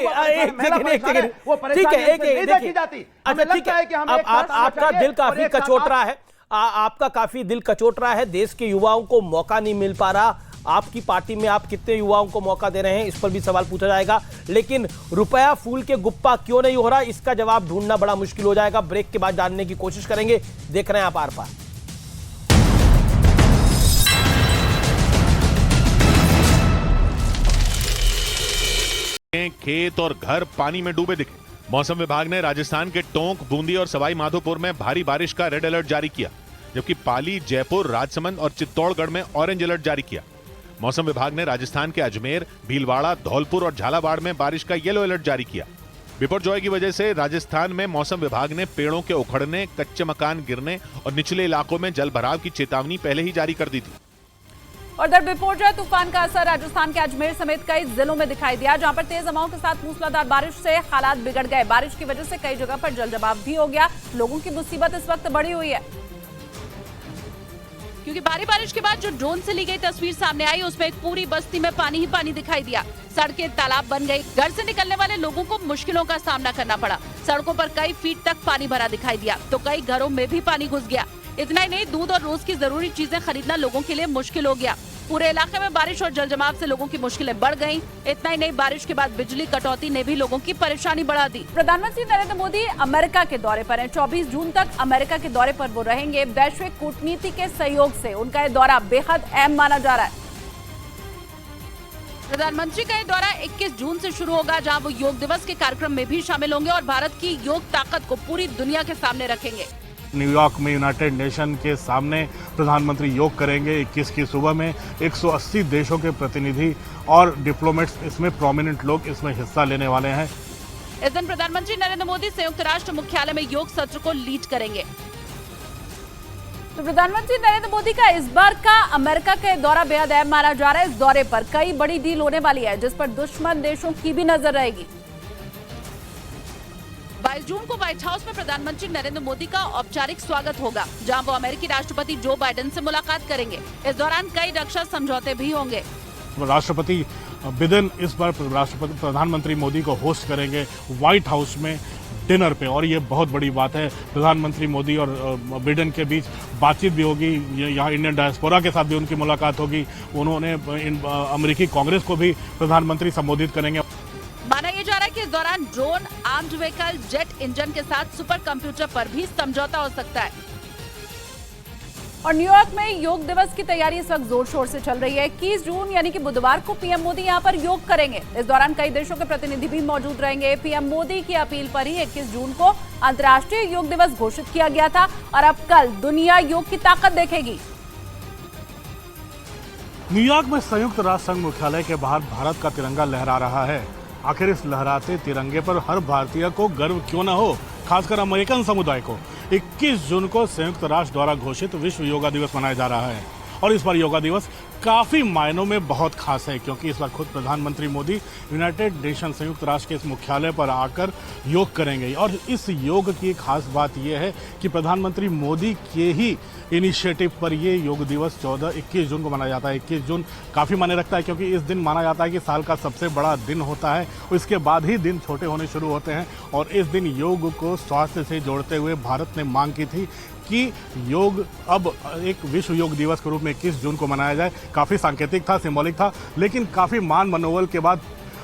वो परेशानी देखी जाती। आपका दिल काफी कचोट रहा है, आपका काफी दिल कचोट रहा है, देश के युवाओं को मौका नहीं मिल पा रहा। आपकी पार्टी में आप कितने युवाओं को मौका दे रहे हैं, इस पर भी सवाल पूछा जाएगा, लेकिन रुपया फूल के गुप्पा क्यों नहीं हो रहा, इसका जवाब ढूंढना बड़ा मुश्किल हो जाएगा। ब्रेक के बाद जानने की कोशिश करेंगे। देख रहे हैं आप आर पार। खेत और घर पानी में डूबे दिखे। मौसम विभाग ने राजस्थान के टोंक, बूंदी और सवाई माधोपुर में भारी बारिश का रेड अलर्ट जारी किया, जबकि पाली, जयपुर, राजसमंद और चित्तौड़गढ़ में ऑरेंज अलर्ट जारी किया। मौसम विभाग ने राजस्थान के अजमेर, भीलवाड़ा, धौलपुर और झालावाड़ में बारिश का येलो अलर्ट जारी किया। बिपरजॉय की वजह से राजस्थान में मौसम विभाग ने पेड़ों के उखड़ने, कच्चे मकान गिरने और निचले इलाकों में जलभराव की चेतावनी पहले ही जारी कर दी थी। और दर बिपरजॉय तूफान का असर राजस्थान के अजमेर समेत कई जिलों में दिखाई दिया, जहां पर तेज हवाओं के साथ मूसलाधार बारिश से हालात बिगड़ गए। बारिश की वजह से कई जगह पर जलजमाव भी हो गया। लोगों की मुसीबत इस वक्त बढ़ी हुई है, क्योंकि भारी बारिश के बाद जो ड्रोन से ली गई तस्वीर सामने आई, उसमें एक पूरी बस्ती में पानी ही पानी दिखाई दिया। सड़कें तालाब बन गई, घर से निकलने वाले लोगों को मुश्किलों का सामना करना पड़ा। सड़कों पर कई फीट तक पानी भरा दिखाई दिया, तो कई घरों में भी पानी घुस गया। इतना ही नहीं, दूध और रोज की जरूरी चीजें खरीदना लोगों के लिए मुश्किल हो गया। पूरे इलाके में बारिश और जलजमाव से लोगों की मुश्किलें बढ़ गईं। इतना ही नहीं, बारिश के बाद बिजली कटौती ने भी लोगों की परेशानी बढ़ा दी। प्रधानमंत्री नरेंद्र मोदी अमेरिका के दौरे पर हैं। 24 जून तक अमेरिका के दौरे पर वो रहेंगे। वैश्विक कूटनीति के सहयोग से उनका ये दौरा बेहद अहम माना जा रहा है। प्रधानमंत्री का ये दौरा 21 जून से शुरू होगा, जहां वो योग दिवस के कार्यक्रम में भी शामिल होंगे और भारत की योग ताकत को पूरी दुनिया के सामने रखेंगे। न्यूयॉर्क में यूनाइटेड नेशन के सामने प्रधानमंत्री योग करेंगे। 21 की सुबह में 180 देशों के प्रतिनिधि और डिप्लोमेट्स, इसमें प्रोमिनेंट लोग इसमें हिस्सा लेने वाले हैं। इस दिन प्रधानमंत्री नरेंद्र मोदी संयुक्त राष्ट्र मुख्यालय में योग सत्र को लीड करेंगे। तो प्रधानमंत्री नरेंद्र मोदी का इस बार का अमेरिका का दौरा बेहद अहम माना जा रहा है। इस दौरे पर कई बड़ी डील होने वाली है, जिस पर दुश्मन देशों की भी नजर रहेगी। 22 जून को व्हाइट हाउस में प्रधानमंत्री नरेंद्र मोदी का औपचारिक स्वागत होगा, जहां वो अमेरिकी राष्ट्रपति जो बाइडेन से मुलाकात करेंगे। इस दौरान कई रक्षा समझौते भी होंगे। राष्ट्रपति बिडेन इस बार प्रधानमंत्री मोदी को होस्ट करेंगे व्हाइट हाउस में डिनर पे, और ये बहुत बड़ी बात है। प्रधानमंत्री मोदी और बिडेन के बीच बातचीत भी होगी। यहाँ इंडियन डायस्पोरा के साथ भी उनकी मुलाकात होगी। उन्होंने अमेरिकी कांग्रेस को भी प्रधानमंत्री संबोधित करेंगे। माना यह जा रहा है कि इस दौरान drone, armed vehicle, jet engine के साथ सुपर कंप्यूटर पर भी समझौता हो सकता है। और न्यूयॉर्क में योग दिवस की तैयारी इस वक्त जोर शोर से चल रही है। 21 जून यानी कि बुधवार को पीएम मोदी यहां पर योग करेंगे। इस दौरान कई देशों के प्रतिनिधि भी मौजूद रहेंगे। पीएम मोदी की अपील पर ही 21 जून को अंतर्राष्ट्रीय योग दिवस घोषित किया गया था और अब कल दुनिया योग की ताकत देखेगी। न्यूयॉर्क में संयुक्त राष्ट्र संघ मुख्यालय के बाहर भारत का तिरंगा लहरा रहा है। आखिर इस लहराते तिरंगे पर हर भारतीय को गर्व क्यों न हो, खासकर अमेरिकन समुदाय को। 21 जून को संयुक्त राष्ट्र द्वारा घोषित विश्व योगा दिवस मनाया जा रहा है और इस बार योगा दिवस काफी मायनों में बहुत खास है, क्योंकि इस बार खुद प्रधानमंत्री मोदी यूनाइटेड नेशन संयुक्त राष्ट्र के इस मुख्यालय पर आकर योग करेंगे। और इस योग की खास बात यह है कि प्रधानमंत्री मोदी के ही इनिशिएटिव पर ये योग दिवस 21 जून को मनाया जाता है। 21 जून काफ़ी मायने रखता है, क्योंकि इस दिन माना जाता है कि साल का सबसे बड़ा दिन होता है। इसके बाद ही दिन छोटे होने शुरू होते हैं और इस दिन योग को स्वास्थ्य से जोड़ते हुए भारत ने मांग की थी कि योग अब एक विश्व योग दिवस के रूप में 21 जून को मनाया जाए। काफ़ी सांकेतिक था, सिंबॉलिक था, लेकिन काफ़ी मान मनोबल के बाद,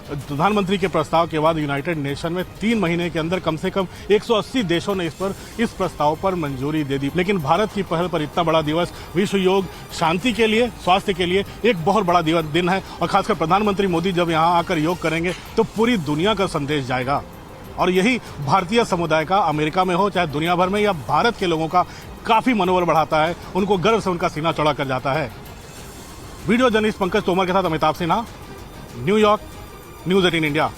प्रधानमंत्री के प्रस्ताव के बाद यूनाइटेड नेशन में 3 महीने के अंदर कम से कम 180 देशों ने इस प्रस्ताव पर मंजूरी दे दी। लेकिन भारत की पहल पर इतना बड़ा दिवस, विश्व योग शांति के लिए, स्वास्थ्य के लिए एक बहुत बड़ा दिन है और खासकर प्रधानमंत्री मोदी जब यहाँ आकर योग करेंगे तो पूरी दुनिया का संदेश जाएगा और यही भारतीय समुदाय का, अमेरिका में हो चाहे दुनिया भर में, या भारत के लोगों का काफी मनोबल बढ़ाता है। उनको गर्व से उनका सीना चौड़ा कर जाता है। वीडियो जर्नलिस्ट पंकज तोमर के साथ Amitabh Sinha, New York, news 18 India.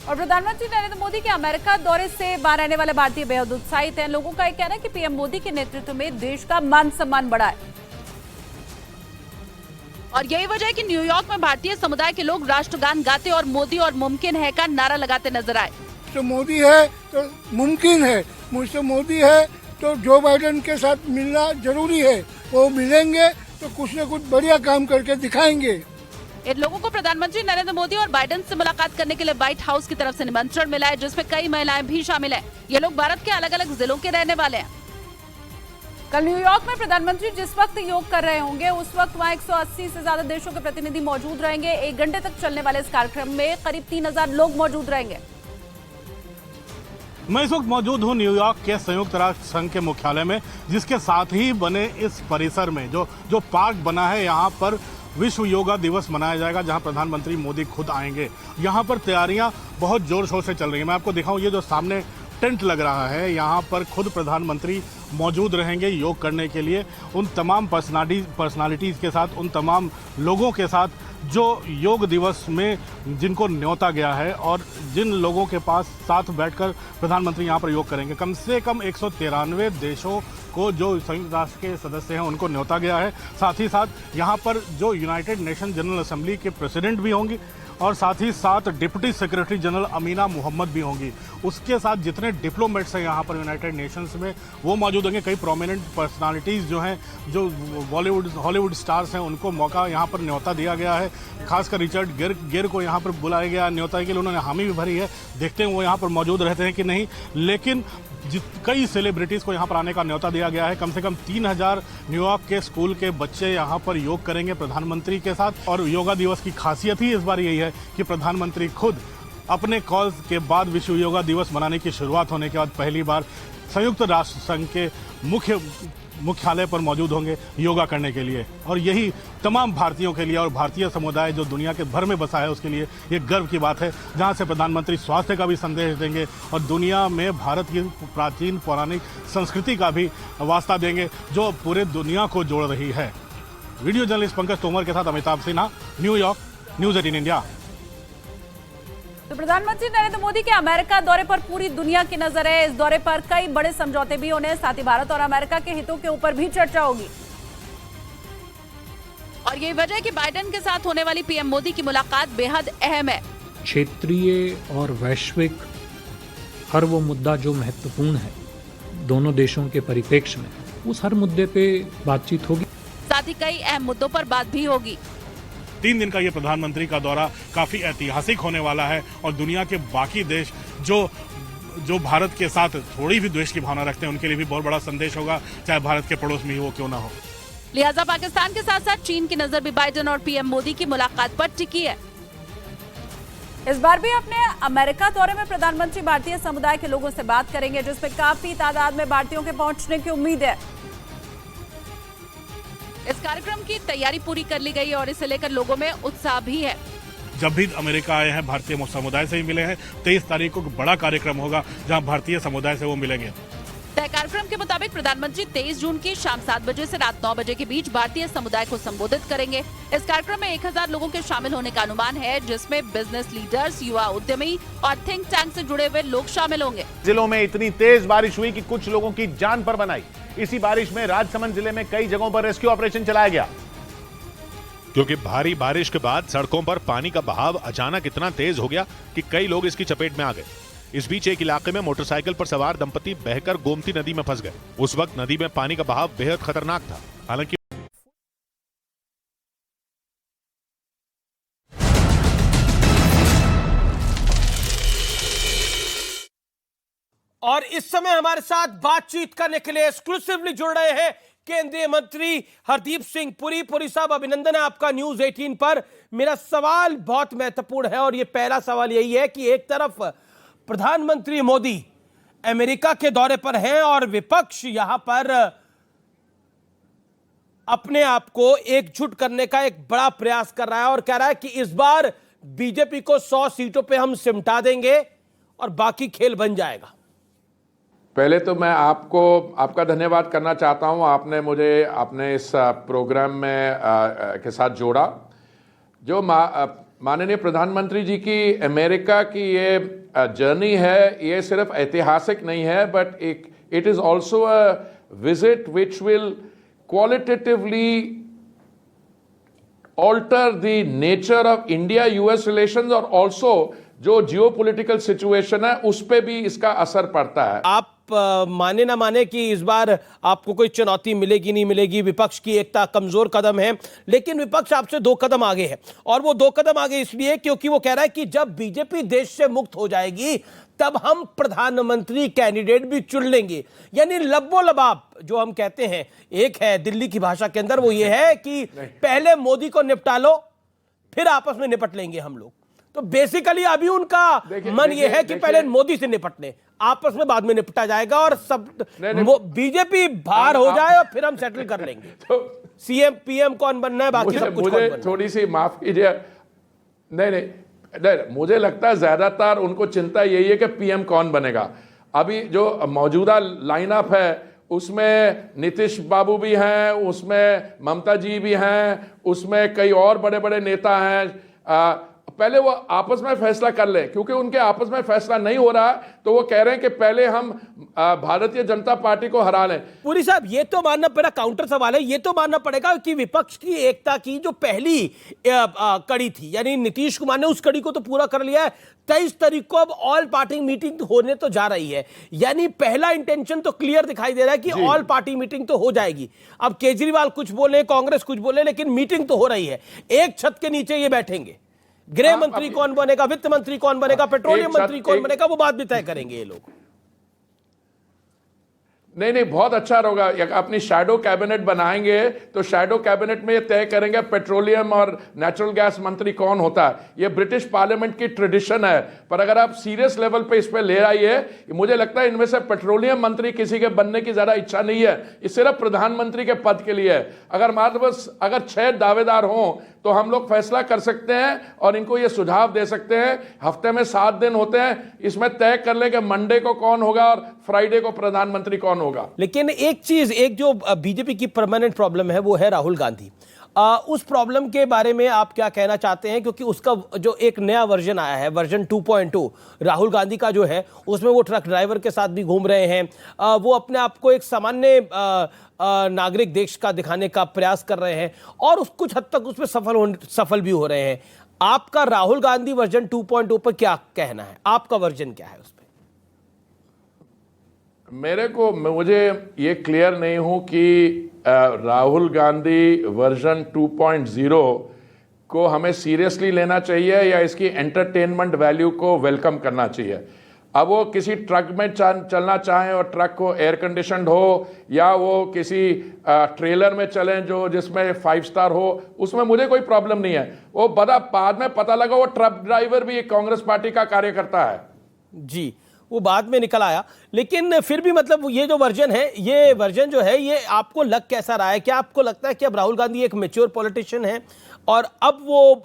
और प्रधानमंत्री नरेंद्र मोदी के अमेरिका दौरे से बाहर आने वाले भारतीय बेहद उत्साहित हैं। लोगों का यह कहना है कि पीएम मोदी के नेतृत्व में देश का मान सम्मान बढ़ा है और यही वजह है कि न्यूयॉर्क में भारतीय समुदाय के लोग राष्ट्रगान गाते और मोदी और मुमकिन है का नारा लगाते नजर आए। तो मोदी है तो मुमकिन है, मुझसे मोदी है तो जो बाइडेन के साथ मिलना जरूरी है। वो मिलेंगे तो कुछ न कुछ बढ़िया काम करके दिखाएंगे। इन लोगों को प्रधानमंत्री नरेंद्र मोदी और बाइडेन से मुलाकात करने के लिए व्हाइट हाउस की तरफ से निमंत्रण मिला है, जिसमें कई महिलाएं भी शामिल हैं। ये लोग भारत के अलग अलग जिलों के रहने वाले हैं। कल न्यूयॉर्क में प्रधानमंत्री जिस वक्त योग कर रहे होंगे उस वक्त वहां 180 से ज्यादा देशों के प्रतिनिधि मौजूद रहेंगे। 1 घंटे तक चलने वाले इस कार्यक्रम में करीब 3000 लोग मौजूद रहेंगे। मैं इस वक्त मौजूद हूं न्यूयॉर्क के संयुक्त राष्ट्र संघ के मुख्यालय में, जिसके साथ ही बने इस परिसर में जो पार्क बना है, यहाँ पर विश्व योगा दिवस मनाया जाएगा, जहां प्रधानमंत्री मोदी खुद आएंगे। यहाँ पर तैयारियां बहुत जोर शोर से चल रही हैं। मैं आपको दिखाऊं, ये जो सामने टेंट लग रहा है, यहाँ पर खुद प्रधानमंत्री मौजूद रहेंगे योग करने के लिए। उन तमाम पर्सनालिटीज़ के साथ, उन तमाम लोगों के साथ जो योग दिवस में जिनको न्योता गया है और जिन लोगों के पास साथ बैठकर प्रधानमंत्री यहाँ पर योग करेंगे। कम से कम 193 देशों को जो संयुक्त राष्ट्र के सदस्य हैं उनको न्योता गया है। साथ ही साथ यहाँ पर जो यूनाइटेड नेशन जनरल असेंबली के प्रेसिडेंट भी होंगी और साथ ही साथ deputy secretary general Amina Mohammed भी होंगी। उसके साथ जितने डिप्लोमेट्स हैं यहाँ पर यूनाइटेड नेशंस में वो मौजूद होंगे। कई प्रोमिनेंट पर्सनालिटीज़ जो हैं, जो हॉलीवुड स्टार्स हैं, उनको मौका यहाँ पर न्योता दिया गया है। खासकर रिचर्ड गिर को यहाँ पर बुलाया गया न्योता के लिए। उन्होंने हामी भी भरी है, देखते हैं वो यहाँ पर मौजूद रहते हैं कि नहीं। लेकिन कई सेलिब्रिटीज़ को यहाँ पर आने का न्योता दिया गया है। कम से कम 3000 न्यूयॉर्क के स्कूल के बच्चे यहाँ पर योग करेंगे प्रधानमंत्री के साथ। और योगा दिवस की खासियत ही इस बार यही है कि प्रधानमंत्री खुद अपने कॉल के बाद विश्व योगा दिवस मनाने की शुरुआत होने के बाद पहली बार संयुक्त राष्ट्र संघ के मुख्यालय पर मौजूद होंगे योगा करने के लिए। और यही तमाम भारतीयों के लिए और भारतीय समुदाय जो दुनिया के भर में बसा है उसके लिए ये गर्व की बात है, जहां से प्रधानमंत्री स्वास्थ्य का भी संदेश देंगे और दुनिया में भारत की प्राचीन पौराणिक संस्कृति का भी वास्ता देंगे जो पूरे दुनिया को जोड़ रही है। वीडियो जर्नलिस्ट पंकज तोमर के साथ Amitabh Sinha, New York, news 18 India. तो प्रधानमंत्री नरेंद्र मोदी के अमेरिका दौरे पर पूरी दुनिया की नजर है। इस दौरे पर कई बड़े समझौते भी होने, साथ ही भारत और अमेरिका के हितों के ऊपर भी चर्चा होगी। और यही वजह है कि बाइडेन के साथ होने वाली पीएम मोदी की मुलाकात बेहद अहम है। क्षेत्रीय और वैश्विक हर वो मुद्दा जो महत्वपूर्ण है दोनों देशों के परिप्रेक्ष्य में, उस हर मुद्दे पे बातचीत होगी। साथ ही कई अहम मुद्दों पर बात भी होगी। 3 दिन का ये प्रधानमंत्री का दौरा काफ़ी ऐतिहासिक होने वाला है और दुनिया के बाकी देश जो भारत के साथ थोड़ी भी द्वेष की भावना रखते हैं उनके लिए भी बहुत बड़ा संदेश होगा, चाहे भारत के पड़ोस में ही वो क्यों ना हो। लिहाजा पाकिस्तान के साथ साथ चीन की नजर भी बाइडेन और पीएम मोदी की मुलाकात पर टिकी है। इस बार भी अपने अमेरिका दौरे में प्रधानमंत्री भारतीय समुदाय के लोगों से बात करेंगे, जिसमें काफी तादाद में भारतीयों के पहुंचने की उम्मीद है। इस कार्यक्रम की तैयारी पूरी कर ली गई है और इसे लेकर लोगों में उत्साह भी है। जब भी अमेरिका आए हैं भारतीय समुदाय से ही मिले हैं। 23 तारीख को बड़ा कार्यक्रम होगा जहां भारतीय समुदाय से वो मिलेंगे। तय कार्यक्रम के मुताबिक प्रधानमंत्री 23 जून की शाम 7 बजे से रात 9 बजे के बीच भारतीय समुदाय को संबोधित करेंगे। इस कार्यक्रम में 1000 लोगों के शामिल होने का अनुमान है, जिसमें बिजनेस लीडर्स, युवा उद्यमी और थिंक टैंक से जुड़े हुए लोग शामिल होंगे। जिलों में इतनी तेज बारिश हुई कि कुछ लोगों की जान पर बनाई। इसी बारिश में राजसमंद जिले में कई जगहों पर रेस्क्यू ऑपरेशन चलाया गया, क्योंकि भारी बारिश के बाद सड़कों पर पानी का बहाव अचानक इतना तेज हो गया कि कई लोग इसकी चपेट में आ गए। इस बीच एक इलाके में मोटरसाइकिल पर सवार दंपति बहकर गोमती नदी में फंस गए। उस वक्त नदी में पानी का बहाव बेहद खतरनाक था। हालांकि और इस समय हमारे साथ बातचीत करने के लिए एक्सक्लूसिवली जुड़ रहे हैं केंद्रीय मंत्री हरदीप सिंह पुरी। पुरी साहब, अभिनंदन है आपका न्यूज 18 पर। मेरा सवाल बहुत महत्वपूर्ण है और ये पहला सवाल यही है कि एक तरफ प्रधानमंत्री मोदी अमेरिका के दौरे पर हैं और विपक्ष यहां पर अपने आप को एकजुट करने का एक बड़ा प्रयास कर रहा है और कह रहा है कि इस बार बीजेपी को 100 सीटों पे हम सिमटा देंगे और बाकी खेल बन जाएगा। पहले तो मैं आपका धन्यवाद करना चाहता हूं। आपने मुझे अपने इस प्रोग्राम में के साथ जोड़ा। जो माननीय प्रधानमंत्री जी की अमेरिका की ये जर्नी है, ये सिर्फ ऐतिहासिक नहीं है, but it is also a visit which will qualitatively alter the nature of India US relations और ऑल्सो जो जियोपॉलिटिकल सिचुएशन है उस पे भी इसका असर पड़ता है। आप माने ना माने कि इस बार आपको कोई चुनौती मिलेगी नहीं मिलेगी, विपक्ष की एकता कमजोर कदम है, लेकिन विपक्ष आपसे 2 कदम आगे है। और वो 2 कदम आगे इसलिए क्योंकि वो कह रहा है कि जब बीजेपी देश से मुक्त हो जाएगी तब हम प्रधानमंत्री कैंडिडेट भी चुन लेंगे। यानी लब्बो लबाब जो हम कहते हैं, एक है दिल्ली की भाषा के अंदर, वो ये है कि पहले मोदी को निपटा लो फिर आपस में निपट लेंगे हम लोग। तो बेसिकली अभी उनका मन ये है कि पहले मोदी से निपट लें, आपस में बाद में निपटा जाएगा और सब बीजेपी बाहर हो जाए और फिर हम सेटल कर लेंगे। तो सीएम पीएम कौन बनना है, बाकी सब कुछ मुझे थोड़ी सी माफ कीजिए। नहीं, मुझे लगता है ज्यादातर उनको चिंता यही है कि पीएम कौन बनेगा। अभी जो मौजूदा लाइनअप है उसमें नीतीश बाबू भी हैं, उसमें ममता जी भी हैं, उसमें कई और बड़े बड़े नेता हैं। पहले वो आपस में फैसला कर लें, क्योंकि उनके आपस में फैसला नहीं हो रहा तो वो कह रहे हैं कि पहले हम भारतीय जनता पार्टी को हरा लें। पुरी साहब, ये तो मानना पड़ेगा, काउंटर सवाल है, ये तो मानना पड़ेगा कि विपक्ष की एकता की जो पहली कड़ी थी, यानी नीतीश कुमार ने उस कड़ी को तो पूरा कर लिया है। 23 तारीख को अब ऑल पार्टी मीटिंग होने तो जा रही है, यानी पहला इंटेंशन तो क्लियर दिखाई दे रहा है कि ऑल पार्टी मीटिंग तो हो जाएगी। अब केजरीवाल कुछ बोले, कांग्रेस कुछ बोले, लेकिन मीटिंग तो हो रही है। एक छत के नीचे ये बैठेंगे। गृह मंत्री कौन बनेगा, वित्त मंत्री कौन बनेगा, पेट्रोलियम मंत्री कौन बनेगा, वो बात भी तय करेंगे ये लोग। नहीं, बहुत अच्छा होगा। अपनी शैडो कैबिनेट बनाएंगे तो शैडो कैबिनेट में ये तय करेंगे पेट्रोलियम और नेचुरल गैस मंत्री कौन होता है। ये ब्रिटिश पार्लियामेंट की ट्रेडिशन है, पर अगर आप सीरियस लेवल पे इस पे ले आइए, मुझे लगता है इनमें से पेट्रोलियम मंत्री किसी के बनने की ज्यादा इच्छा नहीं है। ये सिर्फ प्रधानमंत्री के पद के लिए है। अगर 6 दावेदार हों तो हम लोग फैसला कर सकते हैं और इनको ये सुझाव दे सकते हैं। हफ्ते में 7 दिन होते हैं, इसमें तय कर ले कि मंडे को कौन होगा और फ्राइडे को प्रधानमंत्री कौन होगा। लेकिन एक जो बीजेपी की परमानेंट प्रॉब्लम है वो है राहुल गांधी। उस प्रॉब्लम के बारे में आप क्या कहना चाहते हैं, क्योंकि उसका जो एक नया वर्जन आया है, वर्जन 2.2 राहुल गांधी का जो है, उसमें वो ट्रक ड्राइवर के साथ भी घूम रहे हैं। वो अपने आप को एक सामान्य नागरिक देश का दिखाने का प्रयास कर रहे हैं और कुछ हद तक उसमें सफल भी हो रहे हैं। आपका राहुल गांधी वर्जन 2.0 पर क्या कहना है, आपका वर्जन क्या है उस पर? मुझे ये क्लियर नहीं हूं कि राहुल गांधी वर्जन 2.0 को हमें सीरियसली लेना चाहिए या इसकी एंटरटेनमेंट वैल्यू को वेलकम करना चाहिए। अब वो किसी ट्रक में चलना चाहें और ट्रक को एयर कंडीशनड हो, या वो किसी ट्रेलर में चलें जो जिसमें 5 स्टार हो, उसमें मुझे कोई प्रॉब्लम नहीं है। वो बाद में पता लगा वो ट्रक ड्राइवर भी कांग्रेस पार्टी का कार्यकर्ता है। जी, वो बाद में निकल आया, लेकिन फिर भी मतलब ये जो वर्जन है, ये वर्जन जो है, ये आपको लग कैसा रहा है? क्या आपको लगता है कि अब राहुल गांधी एक मैच्योर पॉलिटिशियन है और अब वो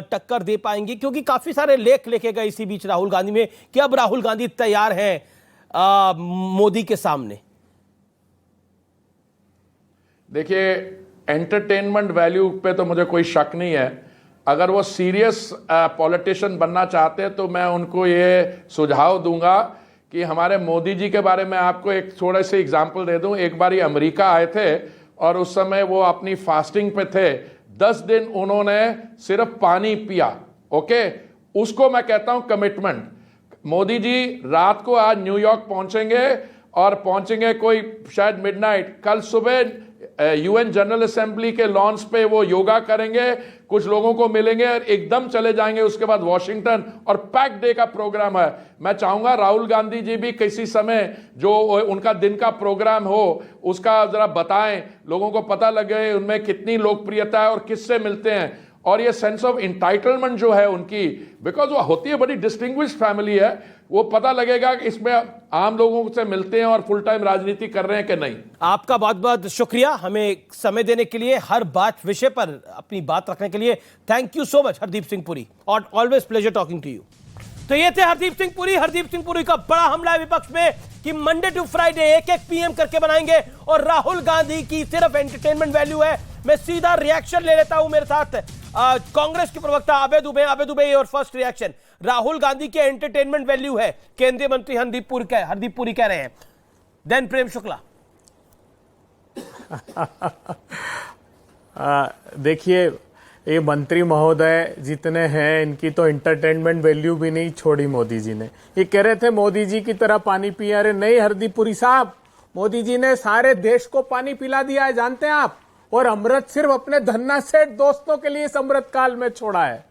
टक्कर दे पाएंगे? क्योंकि काफी सारे लेख लिखे गए इसी बीच राहुल गांधी में कि अब राहुल गांधी तैयार हैं मोदी के सामने। देखिए, एंटरटेनमेंट वैल्यू पे तो मुझे कोई शक नहीं है। अगर वो सीरियस पॉलिटिशियन बनना चाहते हैं तो मैं उनको ये सुझाव दूंगा कि हमारे मोदी जी के बारे में आपको एक थोड़े से एग्जाम्पल दे दूं। एक बार ये अमेरिका आए थे और उस समय वो अपनी फास्टिंग पे थे। 10 दिन उन्होंने सिर्फ पानी पिया। ओके, उसको मैं कहता हूं कमिटमेंट। मोदी जी रात को आज न्यूयॉर्क पहुंचेंगे और पहुंचेंगे कोई शायद मिडनाइट। कल सुबह यूएन जनरल असेंबली के लॉन्स पे वो योगा करेंगे, कुछ लोगों को मिलेंगे और एकदम चले जाएंगे। उसके बाद वॉशिंगटन, और पैक डे का प्रोग्राम है। मैं चाहूंगा राहुल गांधी जी भी किसी समय जो उनका दिन का प्रोग्राम हो उसका जरा बताएं, लोगों को पता लगे उनमें कितनी लोकप्रियता है और किससे मिलते हैं। और ये सेंस ऑफ इंटाइटलमेंट जो है उनकी, बिकॉज वो होती है बड़ी डिस्टिंग्विश्ड फैमिली है, वो पता लगेगा कि इसमें आम लोगों से मिलते हैं और फुल टाइम राजनीति कर रहे हैं कि नहीं। आपका बहुत बहुत शुक्रिया हमें समय देने के लिए, हर बात विषय पर अपनी बात रखने के लिए। Thank you so much Hardeep Singh Puri, और always pleasure talking to you. तो ये थे हरदीप सिंह पुरी। हरदीप सिंह पुरी का बड़ा हमला है विपक्ष में कि मंडे टू फ्राइडे 1-1 PM करके बनाएंगे, और राहुल गांधी की सिर्फ एंटरटेनमेंट वैल्यू है। मैं सीधा रिएक्शन ले लेता हूं, मेरे साथ कांग्रेस के प्रवक्ता अभय दुबे और फर्स्ट रिएक्शन। राहुल गांधी की एंटरटेनमेंट वैल्यू है, केंद्रीय मंत्री हरदीप पुरी कह रहे हैं। देन प्रेम शुक्ला। देखिए, ये मंत्री महोदय जितने हैं इनकी तो एंटरटेनमेंट वैल्यू भी नहीं छोड़ी मोदी जी ने। ये कह रहे थे मोदी जी की तरह पानी पिया। अरे नहीं हरदीप पुरी साहब, मोदी जी ने सारे देश को पानी पिला दिया है, जानते हैं आप। और अमृत सिर्फ अपने धन्ना सेठ दोस्तों के लिए इस अमृत काल में छोड़ा है।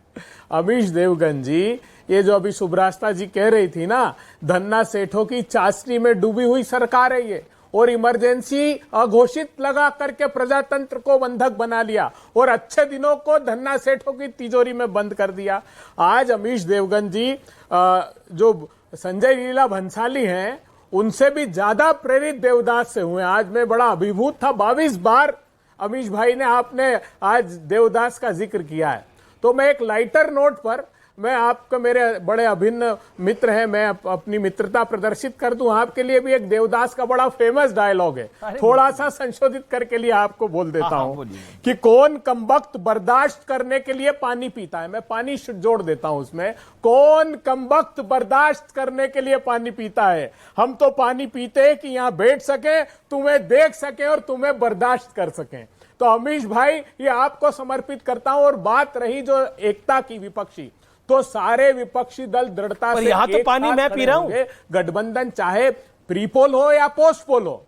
अमीश देवगन जी, ये जो अभी सुब्रास्ता जी कह रही थी ना, धन्ना सेठों की चाशनी में डूबी हुई सरकार है ये, और इमरजेंसी अघोषित लगा करके प्रजातंत्र को बंधक बना लिया और अच्छे दिनों को धन्ना सेठों की तिजोरी में बंद कर दिया। आज अमीश देवगन जी जो संजय लीला भंसाली हैं, उनसे भी ज्यादा प्रेरित देवदास से हुए। आज मैं बड़ा अभिभूत था, 22 बार अमीश भाई ने आपने आज देवदास का जिक्र किया है। तो मैं एक लाइटर नोट पर, मैं आपके मेरे बड़े अभिन्न मित्र हैं, मैं अपनी मित्रता प्रदर्शित कर दूं। आपके लिए भी एक देवदास का बड़ा फेमस डायलॉग है, थोड़ा सा संशोधित करके लिए आपको बोल देता हूं कि कौन कमबख्त बर्दाश्त करने के लिए पानी पीता है। मैं पानी जोड़ देता हूं उसमें, कौन कमबख्त बर्दाश्त करने के लिए पानी पीता है। हम तो पानी पीते हैं कि यहां बैठ सके, तुम्हें देख सके और तुम्हें बर्दाश्त कर सके। तो अमीश भाई, ये आपको समर्पित करता हूं। और बात रही जो एकता की विपक्षी, तो सारे विपक्षी दल दृढ़ता से यहां तो पानी मैं पी रहा हूं। गठबंधन चाहे प्रीपोल हो या पोस्ट पोल हो,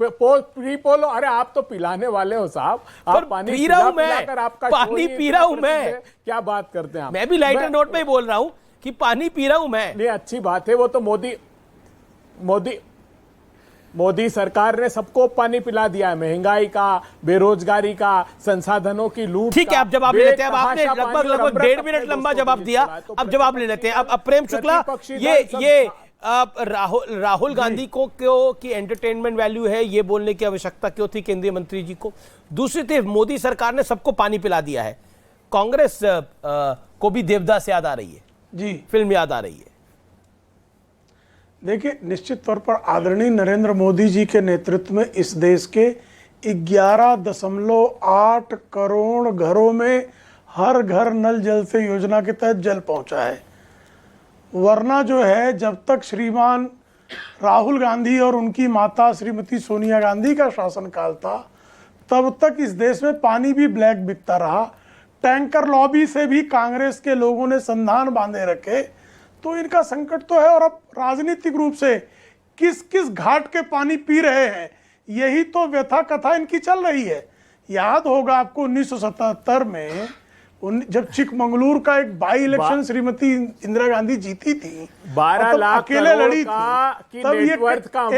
प्रीपोल हो, अरे आप तो पिलाने वाले हो साहब, आप पानी पी रहा हूं मैं, आपका पानी पी रहा हूं मैं। क्या बात करते हैं आप? मैं भी लाइटर नोट में ही बोल रहा हूं कि पानी पी रहा हूं मैं। नहीं, अच्छी बात है, वो तो मोदी सरकार ने सबको पानी पिला दिया है। महंगाई का, बेरोजगारी का, संसाधनों की लूट। ठीक है, अब जवाब ले लेते हैं। अब आपने लगभग 1.5 मिनट लंबा जवाब दिया, अब जवाब ले लेते हैं। अब प्रेम शुक्ला, ये राहुल गांधी को क्यों की एंटरटेनमेंट वैल्यू है, ये बोलने की आवश्यकता क्यों थी केंद्रीय मंत्री जी को? दूसरी तरफ मोदी सरकार ने सबको पानी पिला दिया है। कांग्रेस को भी देवदास याद आ रही है जी, फिल्म याद आ रही है। देखिए, निश्चित तौर पर आदरणीय नरेंद्र मोदी जी के नेतृत्व में इस देश के 11.8 करोड़ घरों में हर घर नल जल से योजना के तहत जल पहुंचा है। वरना जो है, जब तक श्रीमान राहुल गांधी और उनकी माता श्रीमती सोनिया गांधी का शासनकाल था, तब तक इस देश में पानी भी ब्लैक बिकता रहा। टैंकर लॉबी से भी कांग्रेस के लोगों ने संधान बांधे रखे। तो इनका संकट तो है, और अब राजनीतिक रूप से किस किस घाट के पानी पी रहे हैं, यही तो व्यथा कथा इनकी चल रही है। याद होगा आपको 1977 में जब चिकमंगलूर का एक बाई इलेक्शन श्रीमती इंदिरा गांधी जीती थी, 12 लाख अकेले लड़ी थी, तब ये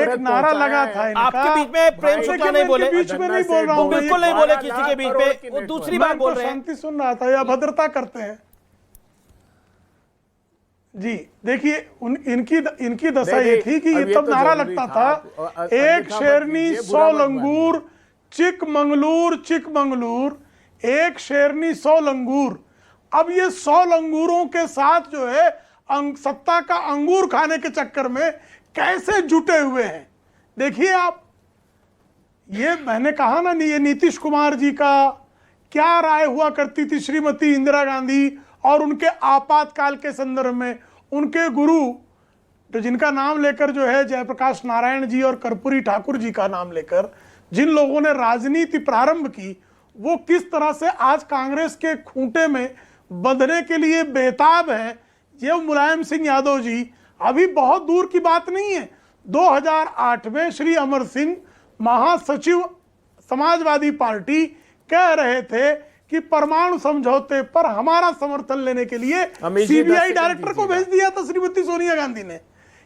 एक नारा लगा था इनका। आपके बीच में प्रेम शुक्ला नहीं बोले, बीच में नहीं बोल रहा हूँ, बिल्कुल नहीं बोले किसी के बीच में, वो दूसरी बार बोल रहे हैं। शांति सुन रहा था, या अभद्रता करते हैं जी। देखिए इनकी दशा ये थी कि ये तब नारा लगता था, एक शेरनी 100 लंगूर, चिकमंगलूर चिकमंगलूर, एक शेरनी 100 लंगूर। अब ये 100 लंगूरों के साथ जो है सत्ता का अंगूर खाने के चक्कर में कैसे जुटे हुए हैं। देखिए आप, ये मैंने कहा ना, ये नीतीश कुमार जी का क्या राय हुआ करती थी श्रीमती इंदिरा गांधी और उनके आपातकाल के संदर्भ में। उनके गुरु तो जिनका नाम लेकर जो है जयप्रकाश नारायण जी और कर्पूरी ठाकुर जी का नाम लेकर जिन लोगों ने राजनीति प्रारंभ की, वो किस तरह से आज कांग्रेस के खूंटे में बंधने के लिए बेताब हैं। ये मुलायम सिंह यादव जी, अभी बहुत दूर की बात नहीं है, 2008 में श्री अमर सिंह महासचिव समाजवादी पार्टी कह रहे थे कि परमाणु समझौते पर हमारा समर्थन लेने के लिए सीबीआई डायरेक्टर को भेज दिया था श्रीमती सोनिया गांधी ने।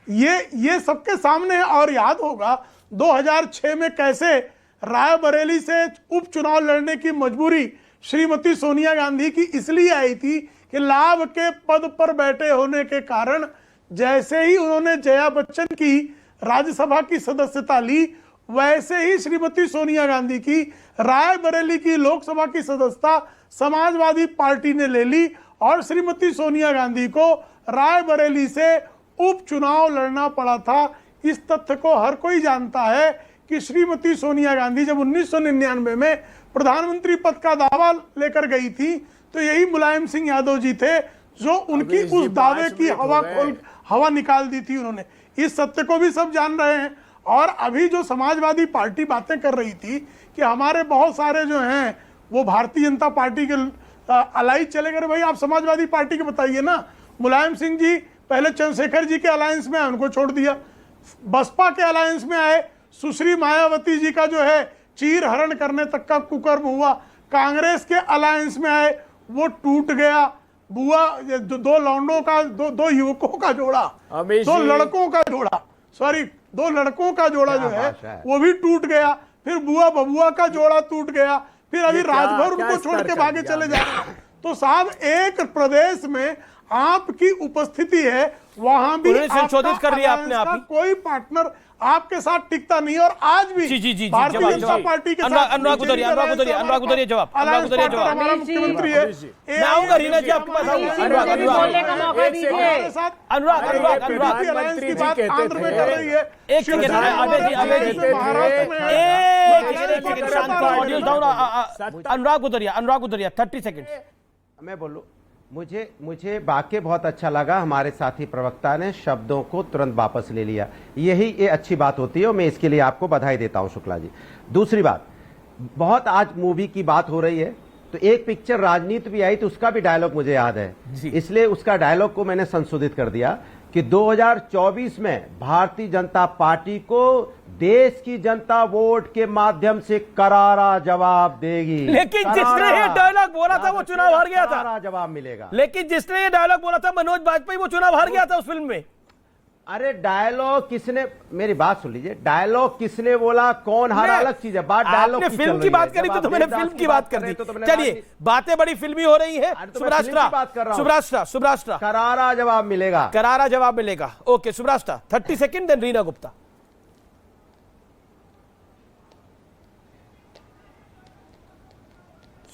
ये सबके सामने है। और याद होगा 2006 में कैसे रायबरेली से उपचुनाव लड़ने की मजबूरी श्रीमती सोनिया गांधी की इसलिए आई थी कि लाभ के पद पर बैठे होने के कारण जैसे ही उन्होंने जया बच्चन की राज्यसभा की सदस्यता ली, वैसे ही श्रीमती सोनिया गांधी की रायबरेली की लोकसभा की सदस्यता समाजवादी पार्टी ने ले ली और श्रीमती सोनिया गांधी को रायबरेली से उपचुनाव लड़ना पड़ा था। इस तथ्य को हर कोई जानता है कि श्रीमती सोनिया गांधी जब 1999 में प्रधानमंत्री पद का दावा लेकर गई थी, तो यही मुलायम सिंह यादव जी थे जो उनकी उस दावे की हवा निकाल दी थी उन्होंने। इस सत्य को भी सब जान रहे हैं। और अभी जो समाजवादी पार्टी बातें कर रही थी कि हमारे बहुत सारे जो हैं वो भारतीय जनता पार्टी के अलायंस चले गए, भाई आप समाजवादी पार्टी के बताइए ना। मुलायम सिंह जी पहले चंद्रशेखर जी के अलायंस में आए, उनको छोड़ दिया, बसपा के अलायंस में आए, सुश्री मायावती जी का जो है चीर हरण करने तक का कुकर्म हुआ, कांग्रेस के अलायंस में आए, वो टूट गया। बुआ दो लौंडों का दो युवकों का जोड़ा, दो लड़कों का जोड़ा, सॉरी 2 लड़कों का जोड़ा जो है वो भी टूट गया। फिर बुआ बबुआ का जोड़ा टूट गया। फिर अभी राजभर उनको छोड़ के भागे चले जा रहे हैं। तो साहब एक प्रदेश में आपकी उपस्थिति है, वहां भी संशोधित कर लिया आपने। आप कोई पार्टनर आपके साथ टिकता नहीं। और आज भी भारतीय जनता पार्टी के साथ अनुराग गुदरिया जवाब मुख्यमंत्री है। मैं आऊंगा रीना जी आपके पास अनुराग गुदरिया 30 सेकंड। मैं बोलूं, मुझे वाकई बहुत अच्छा लगा, हमारे साथी प्रवक्ता ने शब्दों को तुरंत वापस ले लिया। ये अच्छी बात होती है और मैं इसके लिए आपको बधाई देता हूं शुक्ला जी। दूसरी बात, बहुत आज मूवी की बात हो रही है, तो एक पिक्चर राजनीति भी आई तो उसका भी डायलॉग मुझे याद है, इसलिए उसका डायलॉग को मैंने संशोधित कर दिया कि 2024 में भारतीय जनता पार्टी को देश की जनता वोट के माध्यम से करारा जवाब देगी। लेकिन जिसने ये डायलॉग बोला था वो चुनाव हार गया था। करारा जवाब मिलेगा। लेकिन जिसने ये डायलॉग बोला था मनोज वाजपेयी, वो चुनाव हार गया था उस फिल्म में। अरे डायलॉग किसने, मेरी बात सुन लीजिए, डायलॉग किसने बोला, कौन हारा अलग चीज है, बात डायलॉग की फिल्म की बात करी तो मैंने फिल्म की बात कर दी। चलिए बातें बड़ी फिल्मी हो रही है। सुब्राष्ट्रा करारा जवाब मिलेगा, करारा जवाब मिलेगा। ओके सुब्राष्ट्रा 30 सेकंड, देन रीना गुप्ता।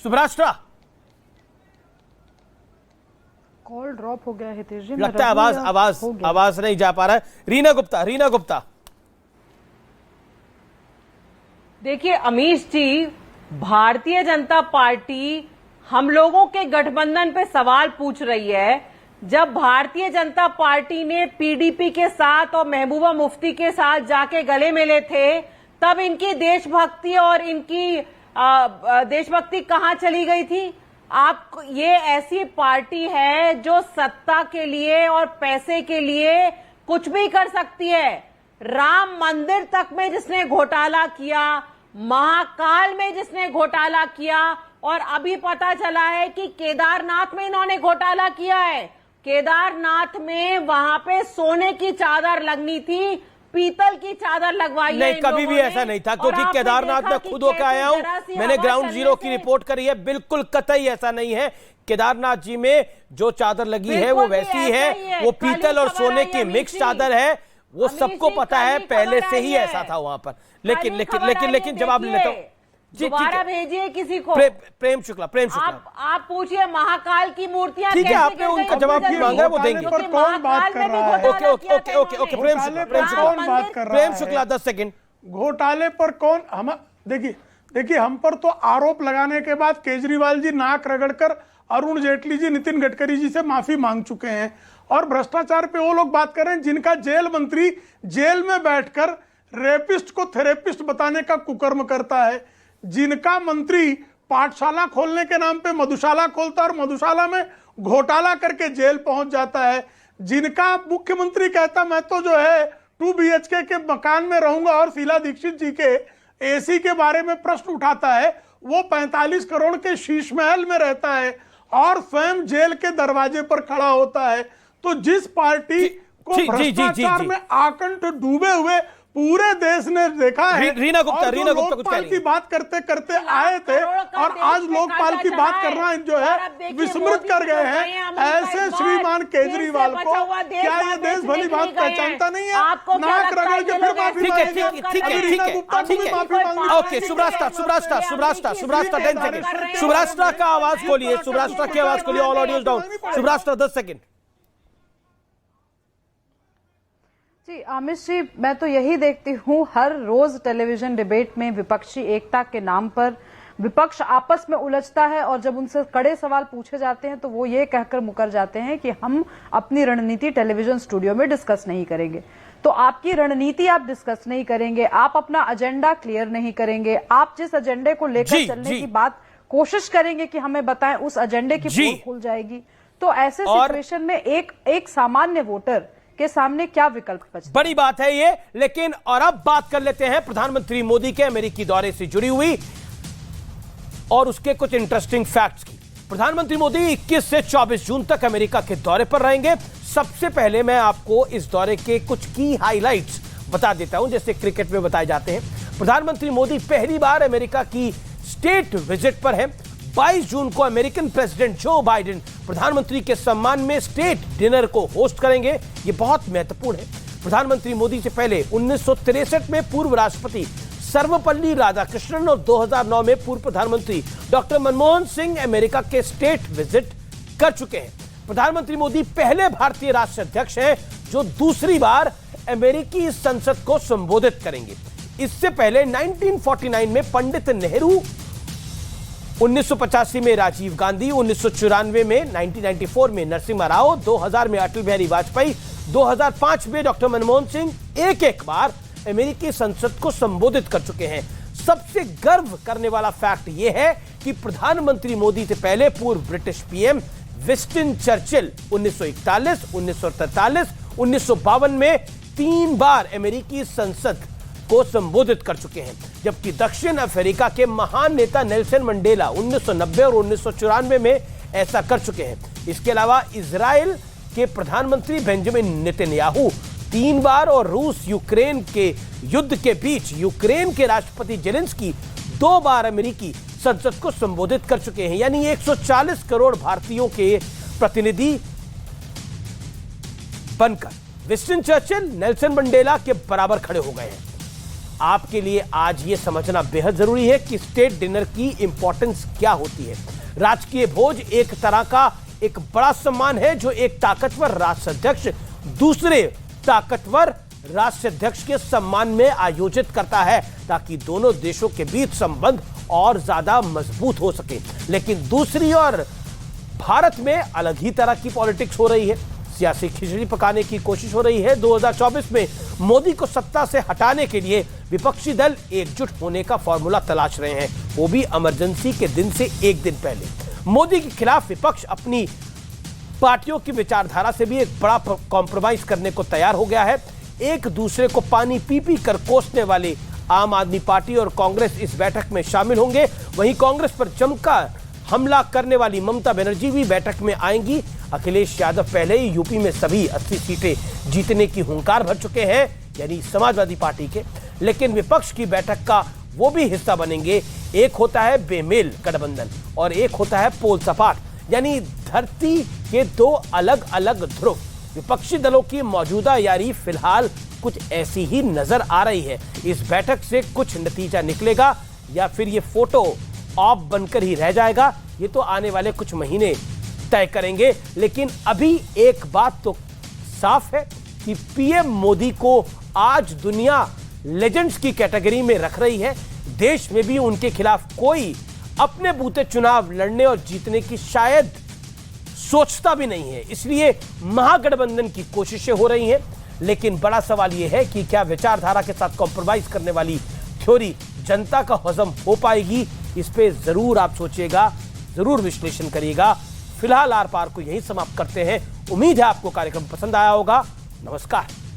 सुब्राष्ट्रा कॉल ड्रॉप हो गया हितेश जी, लगता है आवाज नहीं जा पा रहा है। रीना गुप्ता। देखिए अमीश जी, भारतीय जनता पार्टी हम लोगों के गठबंधन पे सवाल पूछ रही है। जब भारतीय जनता पार्टी ने पीडीपी के साथ और महबूबा मुफ्ती के साथ जाके गले मिले थे, तब इनकी देशभक्ति और इनकी देशभक्ति कहां चली गई थी? आप, ये ऐसी पार्टी है जो सत्ता के लिए और पैसे के लिए कुछ भी कर सकती है। राम मंदिर तक में जिसने घोटाला किया, महाकाल में जिसने घोटाला किया, और अभी पता चला है कि केदारनाथ में इन्होंने घोटाला किया है। केदारनाथ में वहां पे सोने की चादर लगनी थी, पीतल की चादर लगवाई है। नहीं, कभी भी ऐसा नहीं था, क्योंकि केदारनाथ में खुद होकर आया हूं, मैंने ग्राउंड जीरो की रिपोर्ट करी है। बिल्कुल कतई ऐसा नहीं है। केदारनाथ जी में जो चादर लगी है वो वैसी है, वो पीतल और सोने की मिक्स चादर है, वो सबको पता है, पहले से ही ऐसा था वहां पर। लेकिन जवाब ले लेता हूं, दोबारा भेजिए किसी को। प्रेम शुक्ला आप पूछिए महाकाल की मूर्तियां। ठीक है, आपने उनका जवाब मांगा है, वो देंगे। पर कौन बात कर रहा है? Okay, Prem Shukla 10 second. घोटाले पर कौन? हम देखिए हम पर तो आरोप लगाने के बाद केजरीवाल जी नाक रगड़कर अरुण जेटली जी, नितिन गडकरी जी से माफी मांग चुके हैं। और भ्रष्टाचार पे वो लोग बात कर रहे हैं जिनका जेल मंत्री जेल में बैठकर रेपिस्ट को थेरेपिस्ट बताने का कुकर्म करता है, जिनका मंत्री पाठशाला खोलने के नाम पे मधुशाला खोलता है और मधुशाला में घोटाला करके जेल पहुंच जाता है, जिनका मुख्यमंत्री कहता मैं तो जो है 2 BHK के मकान में रहूंगा और शीला दीक्षित जी के एसी के बारे में प्रश्न उठाता है, वो 45 करोड़ के शीश महल में रहता है और स्वयं जेल के दरवाजे पर खड़ा होता है। तो जिस पार्टी को भ्रष्टाचार में आकंठ डूबे हुए पूरे देश ने देखा है, रीना गुप्ता लोकपाल की बात करते करते आए थे और आज लोकपाल की बात करना जो है विस्मृत कर गए हैं, ऐसे श्रीमान केजरीवाल को क्या ये देश भली बात पहचानता नहीं है? नाक रगड़ के फिर माफी मांगेंगे। Okay, सुब्रास्टा 10 second. सुब्रास्टा का आवाज खोलिए, सुब्रास्टा की आवाज खोलिए, ऑल ऑडियोज डाउन। सुब्रास्टा 10 सेकंड। जी अमित जी, मैं तो यही देखती हूँ हर रोज टेलीविजन डिबेट में विपक्षी एकता के नाम पर विपक्ष आपस में उलझता है और जब उनसे कड़े सवाल पूछे जाते हैं तो वो ये कहकर मुकर जाते हैं कि हम अपनी रणनीति टेलीविजन स्टूडियो में डिस्कस नहीं करेंगे। तो आपकी रणनीति आप डिस्कस नहीं करेंगे, आप अपना एजेंडा क्लियर नहीं करेंगे, आप जिस एजेंडे को लेकर चलने की बात कोशिश करेंगे कि हमें बताएं, उस एजेंडे की पोल खुल जाएगी। तो ऐसे सिचुएशन में एक सामान्य वोटर के सामने क्या विकल्प बचता? बड़ी बात है ये। लेकिन और अब बात कर लेते हैं प्रधानमंत्री मोदी के अमेरिकी दौरे से जुड़ी हुई और उसके कुछ इंटरेस्टिंग फैक्ट्स की। प्रधानमंत्री मोदी 21 से 24 जून तक अमेरिका के दौरे पर रहेंगे। सबसे पहले मैं आपको इस दौरे के कुछ की हाइलाइट्स बता देता हूं, जैसे क्रिकेट में बताए जाते हैं। प्रधानमंत्री मोदी पहली बार अमेरिका की स्टेट विजिट पर है। 22 जून को अमेरिकन प्रेसिडेंट जो बाइडेन प्रधानमंत्री के सम्मान में स्टेट डिनर को होस्ट करेंगे। यह बहुत महत्वपूर्ण है। प्रधानमंत्री मोदी से पहले 1963 में पूर्व राष्ट्रपति सर्वपल्ली राधाकृष्णन और 2009 में पूर्व प्रधानमंत्री डॉक्टर मनमोहन सिंह अमेरिका के स्टेट विजिट कर चुके हैं। प्रधानमंत्री मोदी पहले भारतीय राष्ट्राध्यक्ष हैं जो दूसरी बार अमेरिकी संसद को संबोधित करेंगे। इससे पहले 1949 में पंडित नेहरू, 1985 में राजीव गांधी, 1994 में 1994 में नरसिम्हा राव, 2000 में अटल बिहारी वाजपेयी, 2005 में डॉक्टर मनमोहन सिंह एक बार अमेरिकी संसद को संबोधित कर चुके हैं। सबसे गर्व करने वाला फैक्ट यह है कि प्रधानमंत्री मोदी से पहले पूर्व ब्रिटिश पीएम विंस्टन चर्चिल 1941, 1943, 1952 में 3 बार अमेरिकी संसद को संबोधित कर चुके हैं, जबकि दक्षिण अफ्रीका के महान नेता नेल्सन मंडेला 1990 और 1994 में ऐसा कर चुके हैं। इसके अलावा इजराइल के प्रधानमंत्री बेंजामिन नेतन्याहू 3 बार और रूस यूक्रेन के युद्ध के बीच यूक्रेन के राष्ट्रपति जेलेंस्की 2 बार अमेरिकी संसद को संबोधित कर चुके हैं। यानी 140 करोड़ भारतीयों के प्रतिनिधि बनकर विंस्टन चर्चिल, नेल्सन मंडेला के बराबर खड़े हो गए हैं। आपके लिए आज यह समझना बेहद जरूरी है कि स्टेट डिनर की इंपॉर्टेंस क्या होती है। राजकीय भोज एक तरह का एक बड़ा सम्मान है जो एक ताकतवर राष्ट्राध्यक्ष दूसरे ताकतवर राष्ट्राध्यक्ष के सम्मान में आयोजित करता है, ताकि दोनों देशों के बीच संबंध और ज्यादा मजबूत हो सके। लेकिन दूसरी ओर भारत में अलग ही तरह की पॉलिटिक्स हो रही है, सियासी खिचड़ी पकाने की कोशिश हो रही है। 2024 में मोदी को सत्ता से हटाने के लिए विपक्षी दल एकजुट होने का फॉर्मूला तलाश रहे हैं, वो भी इमरजेंसी के दिन से एक दिन पहले। मोदी के खिलाफ विपक्ष अपनी पार्टियों की विचारधारा से भी एक बड़ा कॉम्प्रोमाइज करने को तैयार हो गया है। एक दूसरे को पानी पी पी कर कोसने वाले आम आदमी पार्टी और कांग्रेस इस बैठक में शामिल होंगे। वहीं कांग्रेस पर जमकर हमला करने वाली ममता बनर्जी भी बैठक में आएंगी। अखिलेश यादव पहले ही यूपी में सभी 80 सीटें जीतने की हुंकार भर चुके हैं, यानी समाजवादी पार्टी के, लेकिन विपक्ष की बैठक का वो भी हिस्सा बनेंगे। एक होता है बेमेल गठबंधन और एक होता है पोल सपाट, यानी धरती के दो अलग अलग ध्रुव। विपक्षी दलों की मौजूदा यारी फिलहाल कुछ ऐसी ही नजर आ रही है। इस बैठक से कुछ नतीजा निकलेगा या फिर ये फोटो ऑफ बनकर ही रह जाएगा, ये तो आने वाले कुछ महीने तय करेंगे। लेकिन अभी एक बात तो साफ है कि पीएम मोदी को आज दुनिया लेजेंड्स की कैटेगरी में रख रही है। देश में भी उनके खिलाफ कोई अपने बूते चुनाव लड़ने और जीतने की शायद सोचता भी नहीं है। इसलिए महागठबंधन की कोशिशें हो रही हैं, लेकिन बड़ा सवाल यह है कि क्या विचारधारा के साथ कॉम्प्रोमाइज करने वाली थ्योरी जनता का हजम हो पाएगी। इस पे जरूर आप सोचिएगा, जरूर विश्लेषण करिएगा। फिलहाल आर पार को यही समाप्त करते हैं। उम्मीद है आपको कार्यक्रम पसंद आया होगा। नमस्कार।